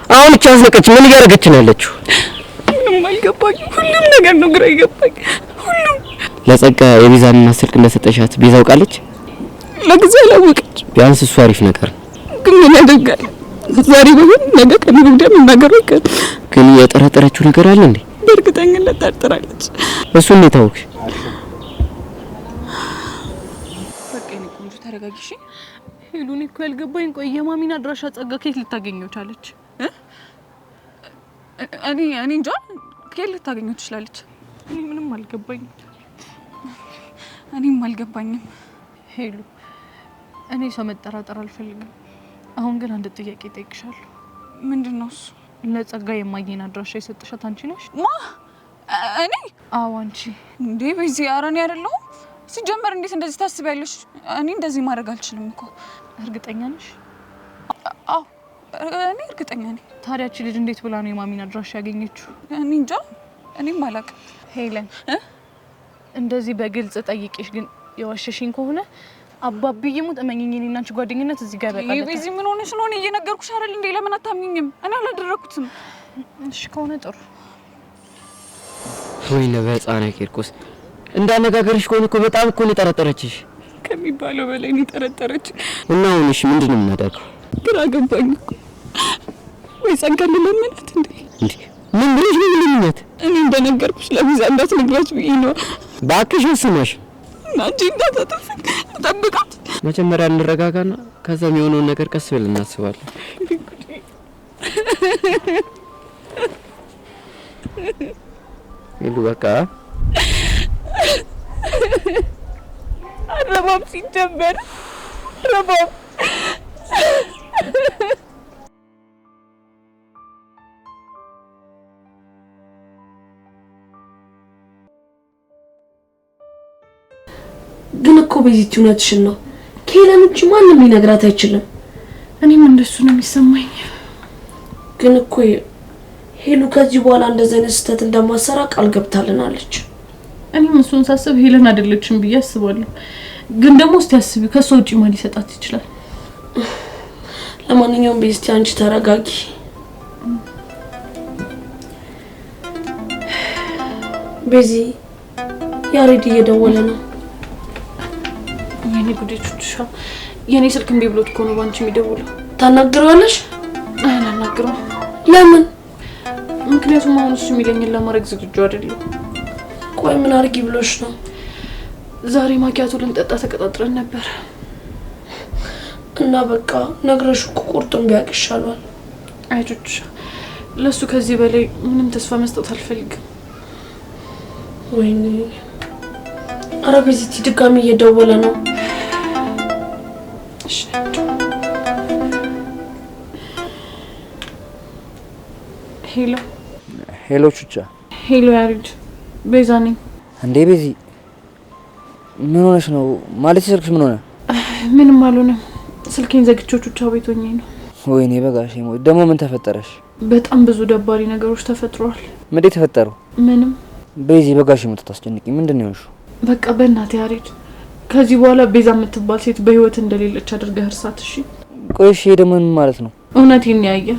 አሁን እቺ አስለቀች ምን እያደረገች ነው ያለችው? ምንም አልገባኝ። ሁሉም ነገር ነው ግራ ይገባኝ። ሁሉም ለጸጋ የቤዛን ስልክ እንደሰጠሻት ቤዛ አውቃለች? ለጊዜው አላወቀች። ቢያንስ እሱ አሪፍ ነገር ግን ምን ያደርጋል? ዛሬ በሆነ ነገ ከነገ ወዲያ መናገሩ አይቀር። ግን የጠረጠረችው ነገር አለ እንዴ? በእርግጠኝነት ጠርጥራለች። እሱ እንዴት ታወቅሽ? በቃ እኔ ቆንጆ ተረጋጊሽ። ሄሉን እኮ ያልገባኝ ቆይ የማሚን አድራሻ ጸጋ ከየት ልታገኘው ቻለች? እኔ እንጃ ከየት ልታገኘው ትችላለች? እኔ ምንም አልገባኝም። እኔም አልገባኝም። ሄሉ እኔ ሰው መጠራጠር አልፈልግም። አሁን ግን አንድ ጥያቄ ጠይቅሻለሁ። ምንድነው እሱ? ለጸጋ የማየን አድራሻ የሰጠሻት አንቺ ነሽ? ማ እኔ? አዎ አንቺ። እንዴ በዚህ አራኔ አይደለሁም። ሲጀመር እንዴት እንደዚህ ታስቢያለሽ? እኔ እንደዚህ ማድረግ አልችልም እኮ። እርግጠኛ ነሽ? አዎ እኔ እርግጠኛ ነኝ። ታዲያ እቺ ልጅ እንዴት ብላ ነው የማሚን አድራሻ ያገኘችው? እኔ እንጃ። እኔም አላውቅም። ሄለን እንደዚህ በግልጽ ጠይቄሽ ግን የዋሸሽኝ ከሆነ አባብዬ ሙት እመኚኝ፣ እኔና አንቺ ጓደኝነት እዚህ ጋር በቃ። በዚህ ምን ሆነሽ ነው? እኔ እየነገርኩሽ አይደል እንዴ? ለምን አታምኚኝም? እኔ አላደረኩትም። እሺ ከሆነ ጥሩ። ወይኔ በህፃና ቂርቆስ እንዳነጋገርሽ ከሆነ እኮ በጣም እኮ ነው የጠረጠረችሽ። ከሚባለው በላይ ነው የጠረጠረች። እና አሁን እሺ ምንድን ነው የምናደርገው? ግራ ገባኝ እኮ። ወይ ጸጋ ልለምናት እንዴ? ምን ብለሽ ነው የምለምናት? እኔ እንደነገርኩሽ ለቤዛ እንዳትነግራት ብዬ ነው። እባክሽ ስማሽ አንቺ እንዳታጠፊ ጠብቃት። መጀመሪያ እንረጋጋና ከዛ የሚሆነውን ነገር ቀስ ብለን እናስባለን። ይሉ በቃ ረባብ ሲጀመር ረባብ ግን እኮ ቤዚቲ እውነትሽን ነው። ከሄለን ውጪ ማንም ሊነግራት አይችልም። እኔም እንደሱ ነው የሚሰማኝ። ግን እኮ ሄሉ ከዚህ በኋላ እንደዚህ አይነት ስህተት እንደማሰራ ቃል ገብታልናለች። እኔም እሱን ሳስብ ሄለን አይደለችም ብዬ አስባለሁ። ግን ደግሞ እስቲ አስቢው ከሷ ውጪ ማን ሊሰጣት ይችላል? ለማንኛውም ቤዚቲ አንቺ ተረጋጊ። በዚህ ያሬድ እየደወለ ነው። የኔ ጉዴቹሻ የኔ ስልክ እምቢ ብሎት እኮ ነው ባንቺ የሚደውለው። ታናግረዋለሽ? አላናግረውም። ለምን? ምክንያቱም አሁን እሱ የሚለኝን ለማድረግ ዝግጁ አይደለም። ቆይ ምን አድርጊ ብሎሽ ነው? ዛሬ ማኪያቶ ልንጠጣ ተቀጣጥረን ነበር እና በቃ ነግረሽ እኮ ቁርጡን ቢያውቅ ይሻላል። አይጆቹሻ ለሱ ከዚህ በላይ ምንም ተስፋ መስጠት አልፈልግም። ወይኔ ኧረ በዚህ ድጋሚ እየደወለ ነው። እሺ ሄሎ ሄሎ ቹቻ። ሄሎ ያሬድ፣ ቤዛ ነኝ። እንዴ ቤዚ ምን ሆነሽ ነው? ማለት ስልክሽ ምን ሆነ? ምንም አልሆነም። ስልኬን ዘግቼው ቹቻ ቤት ሆኜ ነው። ወይኔ በጋሽ ሞት። ደግሞ ምን ተፈጠረሽ? በጣም ብዙ ደባሪ ነገሮች ተፈጥረዋል። ምንድን ተፈጠሩ? ምንም። ቤዚ በጋሽ ሞት ታስጨንቂ። ምንድን ነው? በቃ በእናትህ ያሬድ፣ ከዚህ በኋላ ቤዛ የምትባል ሴት በህይወት እንደሌለች አድርገህ እርሳት። እሺ? ቆይ እሺ ደግሞ ምን ማለት ነው? እውነቴን ያየ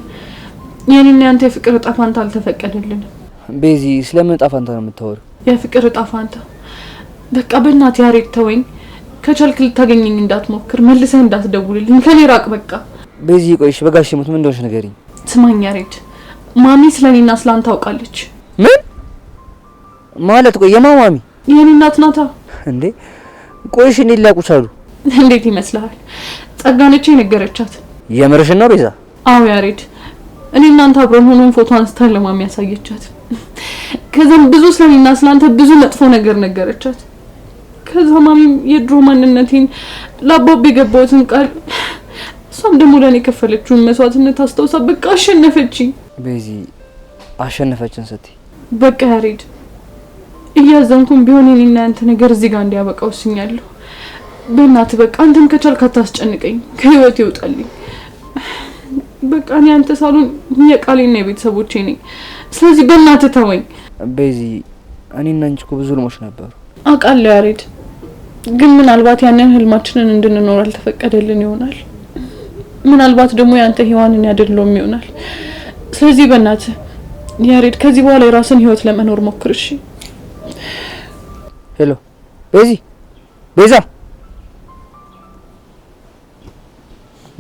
የኔና ያንተ የፍቅር እጣ ፋንታ አልተፈቀደልንም። ቤዚ ስለምን እጣ ፋንታ ነው የምታወሪው? የፍቅር እጣ ፋንታ። በቃ በእናትህ ያሬድ ተወኝ። ከቻልክ ልታገኘኝ እንዳትሞክር፣ መልሰህ እንዳትደውልልኝ፣ ከኔ ራቅ በቃ። ቤዚ ቆይ እሺ በጋሽ ሞት ምን እንደሆነሽ ንገሪኝ። ስማኝ ያሬድ፣ ማሚ ስለኔና ስላንተ ታውቃለች። ምን ማለት? ቆይ የማማሚ የኔ እናት ናታ እንዴ? ቆይ እሺ እንዴት ሊያውቁ ቻሉ? እንዴት ይመስልሃል? ጸጋነች የነገረቻት። የምርሽን ነው ቤዛ? አዎ ያሬድ፣ እኔ እናንተ አብረን ሆነን ፎቶ አንስታ ለማሚ ያሳየቻት። ከዛም ብዙ ስለኔና ስላንተ ብዙ መጥፎ ነገር ነገረቻት። ከዛ ማሚም የድሮ ማንነቴን ለአባቤ የገባሁትን ቃል እሷም ደግሞ ለኔ የከፈለችውን መስዋዕትነት አስታውሳ በቃ አሸነፈችኝ። ቤዚ አሸነፈችን ስትይ በቃ ያሬድ እያዘንኩም ቢሆን እኔና አንተ ነገር እዚህ ጋር እንዲያበቃ ወስኛለሁ። በእናትህ በቃ አንተም ከቻልክ አታስጨንቀኝ፣ ከህይወት ይውጣልኝ። በቃ እኔ አንተ ሳሉን የቃሌና የቤተሰቦቼ ነኝ። ስለዚህ በእናትህ ተወኝ። ቤዚ እኔና አንቺ እኮ ብዙ ህልሞች ነበሩ። አውቃለሁ ያሬድ፣ ግን ምናልባት ያንን ህልማችንን እንድንኖር አልተፈቀደልን ይሆናል። ምናልባት ደግሞ ያንተ ህይዋንን ያደልሎም ይሆናል። ስለዚህ በእናትህ ያሬድ ከዚህ በኋላ የራስን ህይወት ለመኖር ሞክር። እሺ? ሄሎ ቤዚ፣ ቤዛ።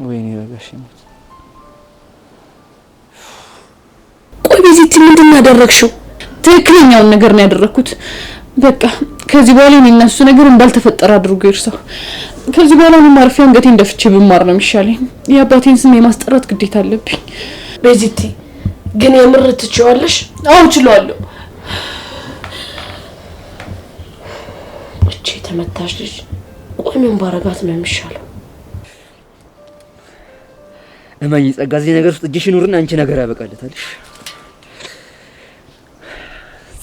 ወይኔ በጋሽ ሞት። ቆይ ቤዚቲ ምንድን ያደረግሽው? ትክክለኛውን ነገር ነው ያደረኩት። በቃ ከዚህ በኋላ እኔ እና እሱ ነገር እንዳልተፈጠረ አድርጎ ይርሳው። ከዚህ በኋላ ነው ማርፊያ አንገቴን ደፍቼ ብማር ነው የሚሻለኝ። የአባቴን ስም የማስጠራት ግዴታ አለብኝ። ቤዚቲ ግን የምር ትችዋለሽ? አዎ እችላለሁ። እቺ ተመታሽ ልጅ ቆይ ምን ባረጋት ነው የሚሻለው? እማዬ ጸጋ፣ እዚህ ነገር ውስጥ እጅሽ ኑርና አንቺ ነገር ያበቃለታልሽ።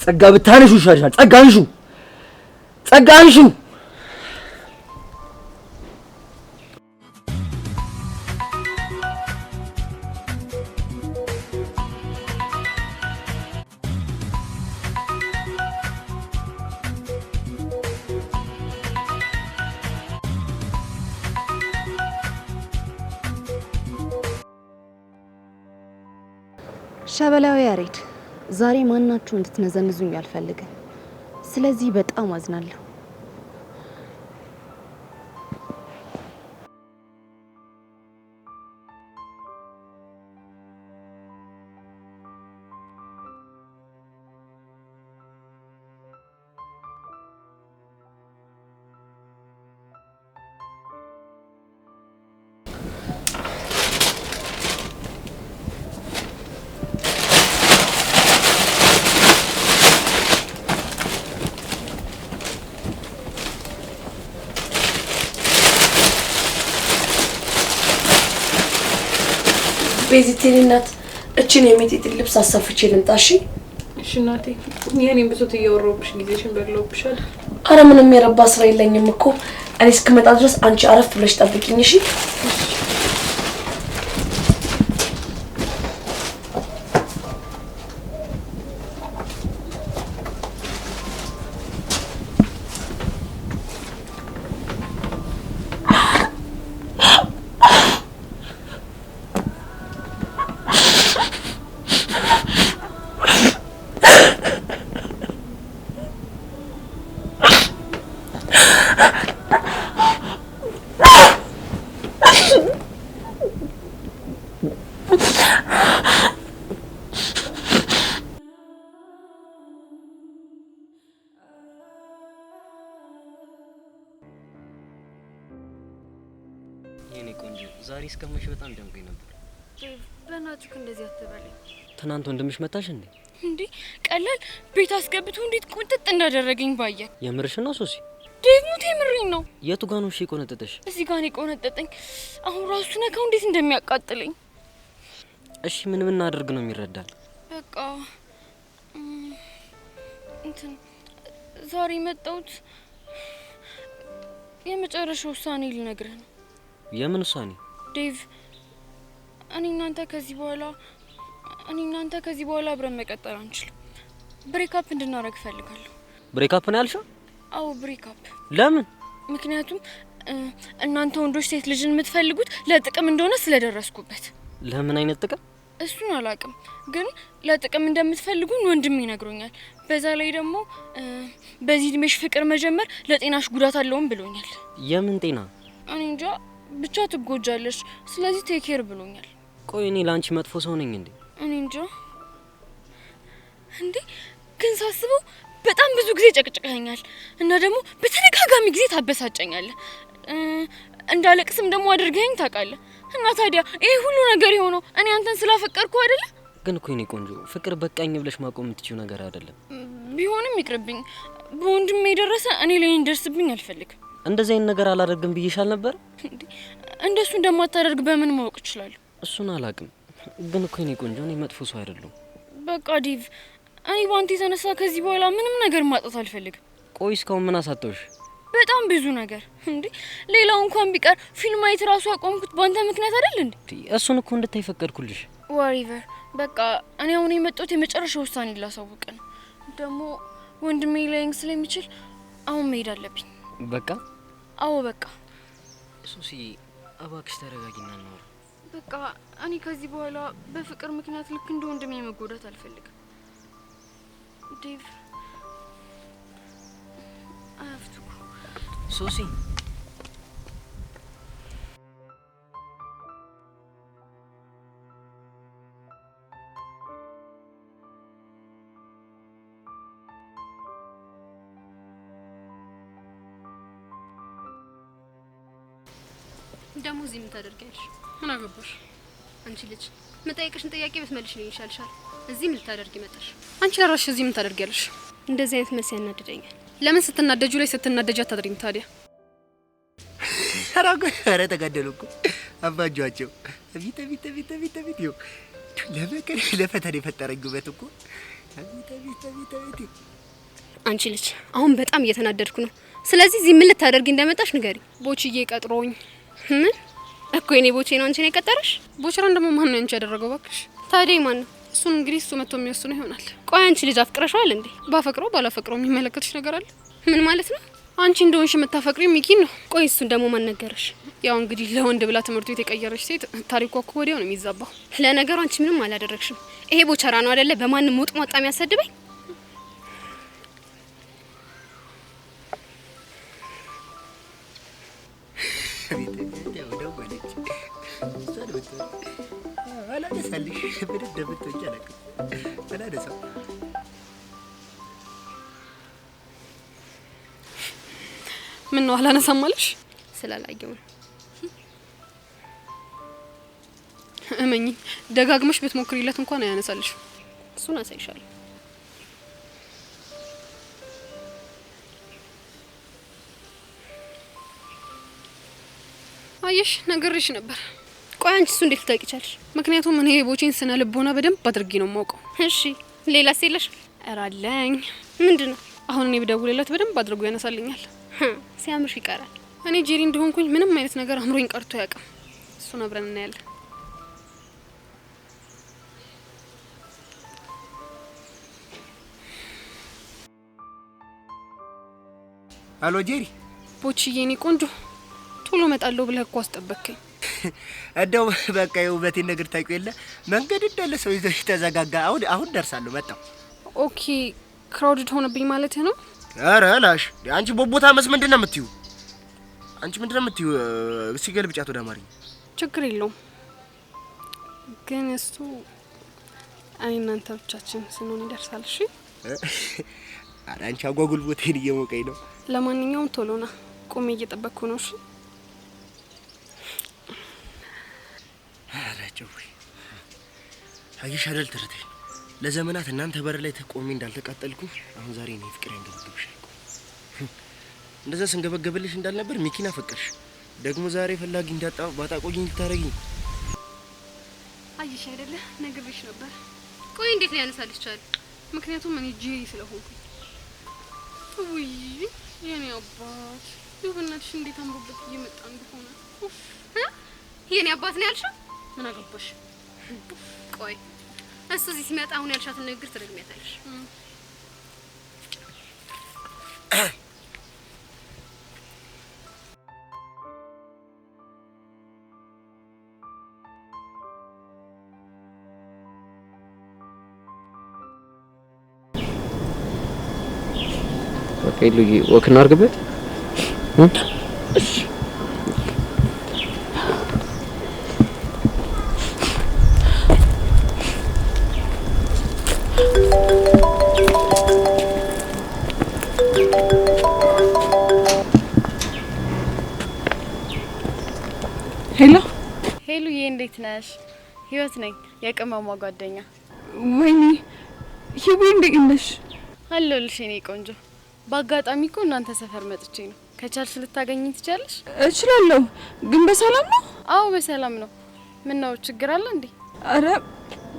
ጸጋ ብታነሹ ይሻልሻል። ጸጋ አንሹ፣ ጸጋ አንሹ። ሸበላው ያሬድ፣ ዛሬ ማናችሁ እንድትነዘንዙኝ አልፈልግም። ስለዚህ በጣም አዝናለሁ። ቤዚቲ እናት እቺን የሚጢጥ ልብስ አሰፍቼ ልምጣሽ? እሺ እናቴ። የኔን ብሶት እያወራሁብሽ ጊዜሽን በግሎብሻል። አረ ምንም የረባ ስራ የለኝም እኮ እኔ እስክመጣ ድረስ አንቺ አረፍ ብለሽ ጠብቂኝ። እሺ? እስከመሽ በጣም ደምቆኝ ነበር። በእናትህ እንደዚህ አትበለኝ። ትናንት ወንድምሽ መታሽ እንዴ? እንዴ ቀላል ቤት አስገብቶ እንዴት ቁጥጥ እንዳደረገኝ ባየ። የምርሽ ነው ሶሲ? ዴቭ የምሬን ነው። የቱ ጋር ነው እሺ የቆነጠጠሽ? እዚህ ጋር ነው የቆነጠጠኝ። አሁን ራሱ ነካው እንዴት እንደሚያቃጥለኝ። እሺ ምን እናደርግ ነው የሚረዳል? በቃ እንትን ዛሬ መጣሁት የመጨረሻ ውሳኔ ልነግርህ ነው። የምን ውሳኔ? ዴቭ እኔ እናንተ ከዚህ በኋላ አብረን መቀጠል አንችልም። ብሬክአፕ እንድናረግ እፈልጋለሁ። ብሬክአፕ ነው ያልሽው? አዎ ብሬክአፕ። ለምን? ምክንያቱም እናንተ ወንዶች ሴት ልጅን የምትፈልጉት ለጥቅም እንደሆነ ስለደረስኩበት። ለምን አይነት ጥቅም? እሱን አላውቅም፣ ግን ለጥቅም እንደምትፈልጉን ወንድሜ ይነግሮኛል። በዛ ላይ ደግሞ በዚህ እድሜሽ ፍቅር መጀመር ለጤናሽ ጉዳት አለውም ብሎኛል። የምን ጤና? እኔ እንጃ ብቻ ትጎጃለሽ፣ ስለዚህ ቴክ ኬር ብሎኛል። ቆይ እኔ ላንቺ መጥፎ ሰው ነኝ እንዴ? እኔ እንጃ እንዴ፣ ግን ሳስበው በጣም ብዙ ጊዜ ጨቅጭቀኛል እና ደግሞ በተደጋጋሚ ጊዜ ታበሳጨኛለህ። እንዳለቅስም ደግሞ አድርገኝ ታውቃለህ። እና ታዲያ ይሄ ሁሉ ነገር የሆነው እኔ አንተን ስላፈቀርኩ አይደለ? ግን እኮ እኔ ቆንጆ ፍቅር በቃኝ ብለሽ ማቆም የምትችይው ነገር አይደለም። ቢሆንም ይቅርብኝ። በወንድሜ የደረሰ እኔ ላይ እንደርስብኝ አልፈልግም። እንደዚህ አይነት ነገር አላደርግም ብዬሻል ነበር። እንደሱ እንደማታደርግ በምን ማወቅ እችላለሁ? እሱን አላውቅም። ግን እኮ እኔ ቆንጆ እኔ መጥፎ ሰው አይደለሁም። በቃ ዴቭ፣ እኔ ባንተ የተነሳ ከዚህ በኋላ ምንም ነገር ማጣት አልፈልግም። ቆይ እስካሁን ምን አሳጠውሽ? በጣም ብዙ ነገር እንዴ። ሌላው እንኳን ቢቀር ፊልም ማየት ራሱ ያቆምኩት ባንተ ምክንያት አይደል እንዴ? እሱን እኮ እንድታይ ፈቀድኩልሽ። ዋሪቨር በቃ እኔ አሁን የመጣሁት የመጨረሻ ውሳኔ ላሳውቅ ነው። ደግሞ ወንድሜ ላይንግ ስለሚችል አሁን መሄድ አለብኝ። በቃ አዎ በቃ። ሱሲ እባክሽ ተረጋጊና እናውራ። በቃ እኔ ከዚህ በኋላ በፍቅር ምክንያት ልክ እንደ ወንድሜ መጎዳት አልፈልግም። ዴቭ አፍቱ ሱሲ ደሞ እዚህ ምን ታደርጊያለሽ? ምን አገባሽ? አንቺ ልጅ መጠየቅሽን ጥያቄ ብትመልሽ ነው ይሻልሻል። እዚህ ምን ልታደርጊ መጣሽ? አንቺ ለራስሽ እዚህ ምን ታደርጊያለሽ? እንደዚህ አይነት መልስ ያናድደኛል። ለምን ስትናደጁ ላይ ስትናደጂ አታድሪም ታዲያ? ኧረ ተጋደሉ እኮ አባጇቸው ቢት ይው ለበቀል ለፈተና የፈጠረኝ ውበት እኮ ቢት አንቺ ልጅ አሁን በጣም እየተናደድኩ ነው። ስለዚህ እዚህ ምን ልታደርጊ እንደመጣሽ ንገሪ። ቦችዬ ቀጥሮኝ። ምን እኮ የኔ ቦቼ ነው አንቺ ነው የቀጠረሽ? ቦችራን ደግሞ ማን ነው አንቺ ያደረገው? ባክሽ ታዲያ ማን ነው? እሱን እንግዲህ እሱ መጥቶ የሚወስነው ይሆናል። ቆይ አንቺ ልጅ አፍቅረሻል እንዴ? ባፈቅረው ባላፈቅረው የሚመለከትሽ ነገር አለ? ምን ማለት ነው? አንቺ እንደሆንሽ የምታፈቅሪው ሚኪን ነው። ቆይ እሱን ደግሞ ማን ነገረሽ? ያው እንግዲህ ለወንድ ብላ ትምህርት ቤት የቀየረች ሴት ታሪኳ እኮ ወዲያው ነው የሚዛባው። ለነገሩ አንቺ ምንም አላደረግሽም። ይሄ ቦቸራ ነው አይደለ በማንም ሞጥ ሟጣ የሚያሰድበኝ? ምን ነው አላነሳም አለሽ? ስላላየው ነው። እመኚ ደጋግመሽ ብትሞክሪለት እንኳን አያነሳልሽ። እሱን አሳይሻለሁ። አየሽ ነገርሽ ነበር። ቆይ አንቺ እሱ እንዴት ልታውቂ ቻልሽ? ምክንያቱም እኔ የቦቼን ስነ ልቦና በደንብ አድርጌ ነው የማውቀው። እሺ ሌላስ የለሽ? ኧረ አለኝ። ምንድነው? አሁን እኔ ብደውልለት በደንብ አድርጎ ያነሳልኛል። ሲያምርሽ ይቀራል። እኔ ጄሪ እንደሆንኩኝ ምንም አይነት ነገር አምሮኝ ቀርቶ ያውቅም። እሱን አብረን እናያለን። አሎ ጄሪ። ቦችዬ እኔ ቆንጆ ቶሎ እመጣለሁ ብለህ እኮ አስጠበቅከኝ። እንደው በቃ የውበቴን ነገር ታውቂው የለ መንገድ እንዳለ ሰው ይዞ ተዘጋጋ። አሁን ደርሳለሁ። መጣሁ። ኦኬ ክራውድድ ሆነብኝ ማለት ነው? ኧረ ላሽ አንቺ ቦቦታ መስ ምንድነው የምትዩ? አንቺ ምንድነው የምትዩ? ሲገልብጫት ወደ አማርኛ ችግር የለውም ግን እሱ እኔ እናንተ ብቻችን ስንሆን ይደርሳል። እሺ ኧረ አንቺ አጓጉል ቦቴን እየሞቀኝ ነው። ለማንኛውም ቶሎና ቆሜ እየጠበቅኩ ነው። እሺ ጨውይ አየሽ አይደል ትርቴ ለዘመናት እናንተ በር ላይ ተቆሜ እንዳልተቃጠልኩ አሁን ዛሬ ነው ፍቅር ያንገበግብሽ እንደዛ ስንገበገብልሽ እንዳልነበር ሚኪና ፈቀርሽ ደግሞ ዛሬ ፈላጊ እንዳጣው ባጣቆኝ ልታረጊኝ አየሽ አይደለ ነግሬሽ ነበር ቆይ እንዴት ነው ያነሳልሽ ቻለ ምክንያቱም እኔ ጄሪ ስለሆንኩ ውይ የኔ አባት ይሁንልሽ እንዴት አምሮበት እየመጣ እንደሆነ የኔ አባት ነው ያልሽው ምን አገባሽ ቆይ እሱ እዚህ ሲመጣ አሁን ያልሻትን ንግግር ትደግሚያታለሽ ኦኬ ልጅ ወክና አርግበት እሺ ሄሉዬ እንዴት ነሽ? ህይወት ነኝ የቅመሟ ጓደኛ። ወይኔ ሂቡ እንዴት ነሽ? አለሁልሽ የኔ ቆንጆ። በአጋጣሚ እኮ እናንተ ሰፈር መጥቼ ነው። ከቻልሽ ልታገኚኝ ትችያለሽ? እችላለሁ። ግን በሰላም ነው? አዎ በሰላም ነው። ምን ነው ችግር አለ እንዴ? አረ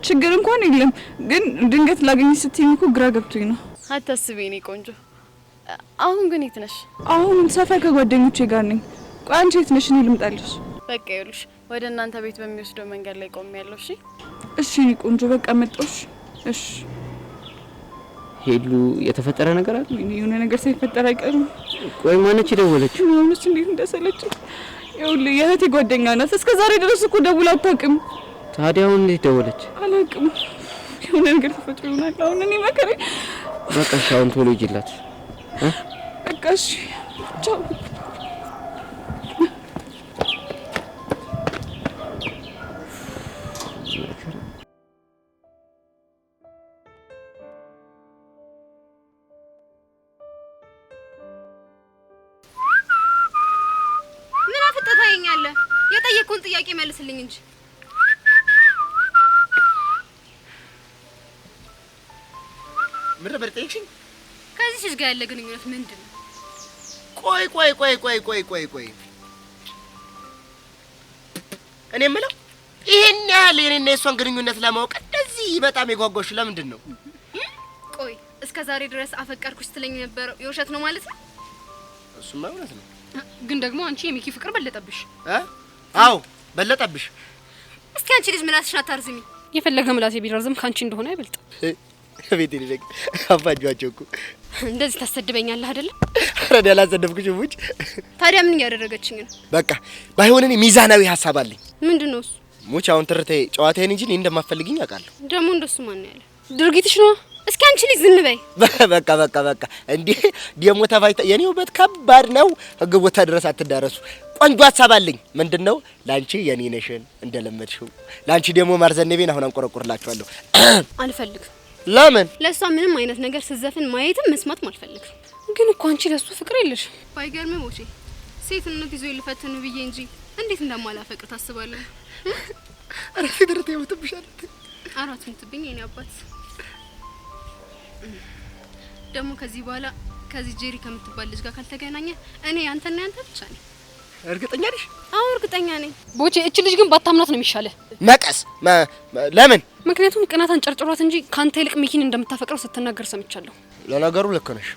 ችግር እንኳን የለም። ግን ድንገት ላገኝ ስትይኝ እኮ ግራ ገብቶኝ ነው። አታስቢ የኔ ቆንጆ። አሁን ግን የት ነሽ? አሁን ሰፈር ከጓደኞቼ ጋር ነኝ። ቆይ አንቺ የት ነሽ? እኔ ልምጣልሽ። በቃ ይኸውልሽ ወደ እናንተ ቤት በሚወስደው መንገድ ላይ ቆሜያለሁ። እሺ እሺ ቆንጆ በቃ መጣሽ። እሺ ሄሉ የተፈጠረ ነገር አለ? የሆነ ነገር ሳይፈጠር አይቀርም። ቆይ ማነች ደወለችው? ምንስ እንዴት እንደሰለችኝ። ይኸውልህ የእህቴ ጓደኛ ናት። እስከ ዛሬ ድረስ እኮ ደውላ አታውቅም። ታዲያ አሁን እንዴት ደወለች? አላውቅም። የሆነ ነገር ተፈጥሮ ይሆናል። አሁን እኔ መከረ በቃ ሻውን ቶሎ ይጅላት። በቃ እሺ ቻው። ምን አፍጥታኛለህ? የጠየቁን ጥያቄ መልስልኝ እንጂ። ምን ነበር ጠይቅሽኝ? ከዚህ ልጅ ጋር ያለ ግንኙነት ምንድን ነው? ቆይ እኔ የምለው ይሄን ያህል የኔና የሷን ግንኙነት ለማወቅ እንደዚህ በጣም የጓጓሽ ለምንድን ነው? ቆይ እስከ ዛሬ ድረስ አፈቀርኩሽ ስትለኝ የነበረው የውሸት ነው ማለት ነው? እሱማ እውነት ነው። ግን ደግሞ አንቺ የሚኪ ፍቅር በለጠብሽ። አዎ በለጠብሽ። እስኪ አንቺ ልጅ ምላስሽን አታርዝሚ። የፈለገ ምላሴ ቢረዝም ካንቺ እንደሆነ አይበልጥ። ቤት ይልቅ አፋጇቸው እኮ እንደዚህ ታሰድበኛለህ አይደል? አረ ያላሰደብኩሽ ሙጭ። ታዲያ ምን ያደረገችኝ ነው? በቃ ባይሆን እኔ ሚዛናዊ ሐሳብ አለኝ። ምንድነው እሱ? ሙጭ አሁን ትርቴ ጨዋታዬን እንጂ እኔ እንደማፈልግኝ አውቃለሁ። ደግሞ እንደሱ ማን ያለ? ድርጊትሽ ነው። እስኪ አንቺ ልጅ ዝም በይ። በቃ እንዴ ደሞ ተፋይታ የኔ ውበት ከባድ ነው። ህግ ቦታ ድረስ አትዳረሱ። ቆንጆ ሐሳብ አለኝ። ምንድነው? ላንቺ የኔ ነሽን እንደለመድሽው ላንቺ ደሞ ማርዘነቤን አሁን አንቆረቆርላችኋለሁ። አልፈልግም። ለምን? ለሷ ምንም አይነት ነገር ስዘፍን ማየትም መስማትም አልፈልግም። ግን እኮ አንቺ ለሱ ፍቅር የለሽ። ባይገርም ሞቼ ሴትነት ይዞ ይልፈትን ብዬ እንጂ እንዴት እንደማላፈቅር ታስባለህ? አረ ፍቅርቴ ወጥብሻል። አራት ምትብኝ የኔ አባት። ደግሞ ከዚህ በኋላ ከዚህ ጄሪ ከምትባል ልጅ ጋር ካልተገናኘ እኔ አንተና ያንተ ብቻ ነኝ። እርግጠኛ ነሽ? አዎ እርግጠኛ ነኝ። ቦቼ እቺ ልጅ ግን ባታምናት ነው የሚሻለው። መቀስ ለምን? ምክንያቱም ቅናት አንጨርጭሯት እንጂ ካንተ ይልቅ ሚኪን እንደምታፈቅረው ስትናገር ሰምቻለሁ። ለነገሩ ልክ ነሽ።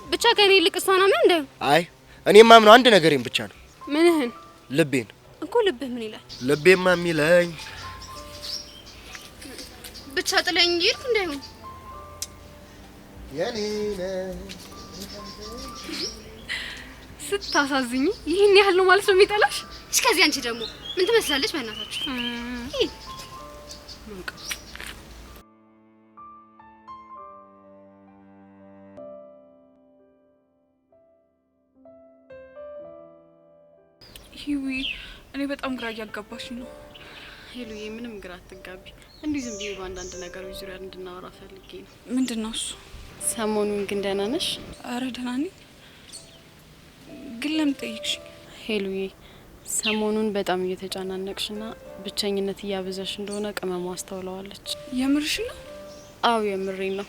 ብቻ ከኔ ይልቅ እሷ ነው ምን እንደ አይ እኔማ ማምነው አንድ ነገሬን ብቻ ነው። ምንህን? ልቤን እኮ ልብህ ምን ይላል? ልቤማ የሚለኝ ብቻ ጥለኝ ይልክ እንዳይሆን የኔ ስታሳዝኝ ይሄን ያህል ነው ማለት ነው የሚጠላሽ? እስከዚህ አንቺ ደግሞ ምን ትመስላለች በእናታችሁ? ሂዊ እኔ በጣም ግራ እያጋባሽ ነው። ሄሉዬ ምንም ግራ አትጋቢ። እንዲህ ዝም ብዬ በአንዳንድ ነገሮች ዙሪያ እንድናወራ ፈልጌ ነው። ምንድነው እሱ? ሰሞኑን ግን ደህና ነሽ? አረ ደህና ነኝ። ግን ለምን ጠይቅሽ? ሄሉዬ ሰሞኑን በጣም እየተጫናነቅሽና ብቸኝነት እያበዛሽ እንደሆነ ቅመሙ አስተውለዋለች። የምርሽ ነው? አው የምሬን ነው።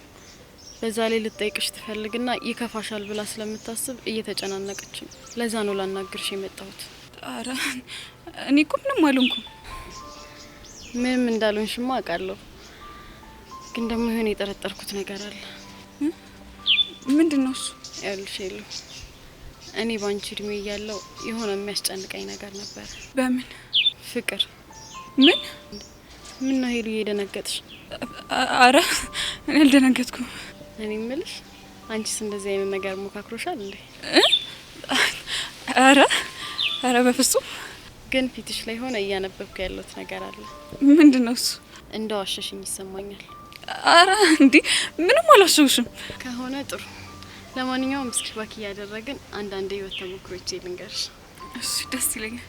በዛ ላይ ልጠይቅሽ ትፈልግና ይከፋሻል ብላ ስለምታስብ እየተጨናነቀች ነው። ለዛ ነው ላናግርሽ የመጣሁት። ኧረ እኔ እኮ ምንም አልሆንኩም። ምንም እንዳልሆንሽማ አውቃለሁ። ግን ደግሞ የሆነ የጠረጠርኩት ነገር አለ። ምንድነው እሱ? ያልሽ የለው እኔ ባንቺ እድሜ እያለሁ የሆነ የሚያስጨንቀኝ ነገር ነበር። በምን? ፍቅር። ምን? ምን ነው ሄሉ እየደነገጥሽ? አረ እኔ አልደነገጥኩም። እኔ እምልሽ አንቺስ እንደዚህ አይነት ነገር ሞካክሮሻል እንዴ? አረ በፍጹም። ግን ፊትሽ ላይ ሆነ እያነበብኩ ያለሁት ነገር አለ። ምንድነው እሱ? እንደዋሸሽኝ ይሰማኛል። አረ እንዴ ምንም አላሸውሽም። ከሆነ ጥሩ። ለማንኛውም እስኪ ባክ እያደረግን አንዳንድ ህይወት ተሞክሮች ልንገርሽ። እሺ ደስ ይለኛል።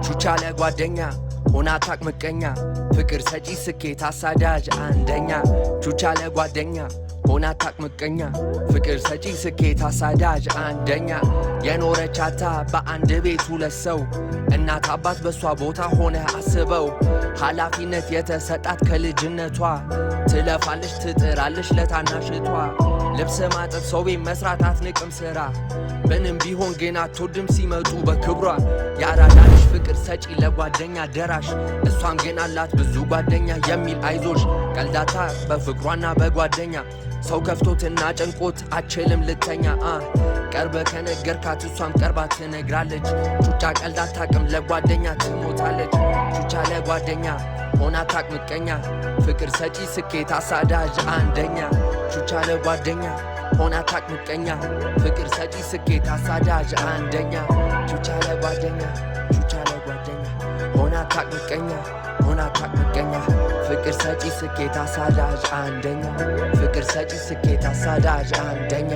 ቹቻለ ጓደኛ ሆና ታቅ ምቀኛ ፍቅር ሰጪ ስኬት አሳዳጅ አንደኛ ቹቻለ ጓደኛ ሆና ታቅ ምቀኛ ፍቅር ሰጪ ስኬት አሳዳጅ አንደኛ የኖረቻታ በአንድ ቤት ሁለት ሰው እናት አባት በሷ ቦታ ሆነ አስበው ኃላፊነት የተሰጣት ከልጅነቷ ትለፋለች ትጥራለች ለታናሽቷ ልብስ ማጠብ ሰው ቤት መስራት አትንቅም ስራ ምንም ቢሆን ግን አትወድም ሲመጡ በክብሯ ያራዳልሽ ፍቅር ሰጪ ለጓደኛ ደራሽ እሷም ግን አላት ብዙ ጓደኛ የሚል አይዞሽ ቀልዳታ በፍቅሯና በጓደኛ ሰው ከፍቶትና ጨንቆት አችልም ልተኛ ቀርበ ከነገርካት እሷም ቀርባ ትነግራለች ቹቻ ቀልድ አታቅም ለጓደኛ ትሞታለች ቹቻ ለጓደኛ ሆና ታቅ ምቀኛ ፍቅር ሰጪ ስኬት አሳዳጅ አንደኛ ቹቻ ለጓደኛ ሆና ታቅ ምቀኛ ፍቅር ሰጪ ስኬት አሳዳጅ አንደኛ ቹቻ ለጓደኛ ሆና ታቅ ምቀኛ ሆና ታቅ ምቀኛ ፍቅር ሰጪ ስኬት አሳዳጅ አንደኛ ፍቅር ሰጪ ስኬት አሳዳጅ አንደኛ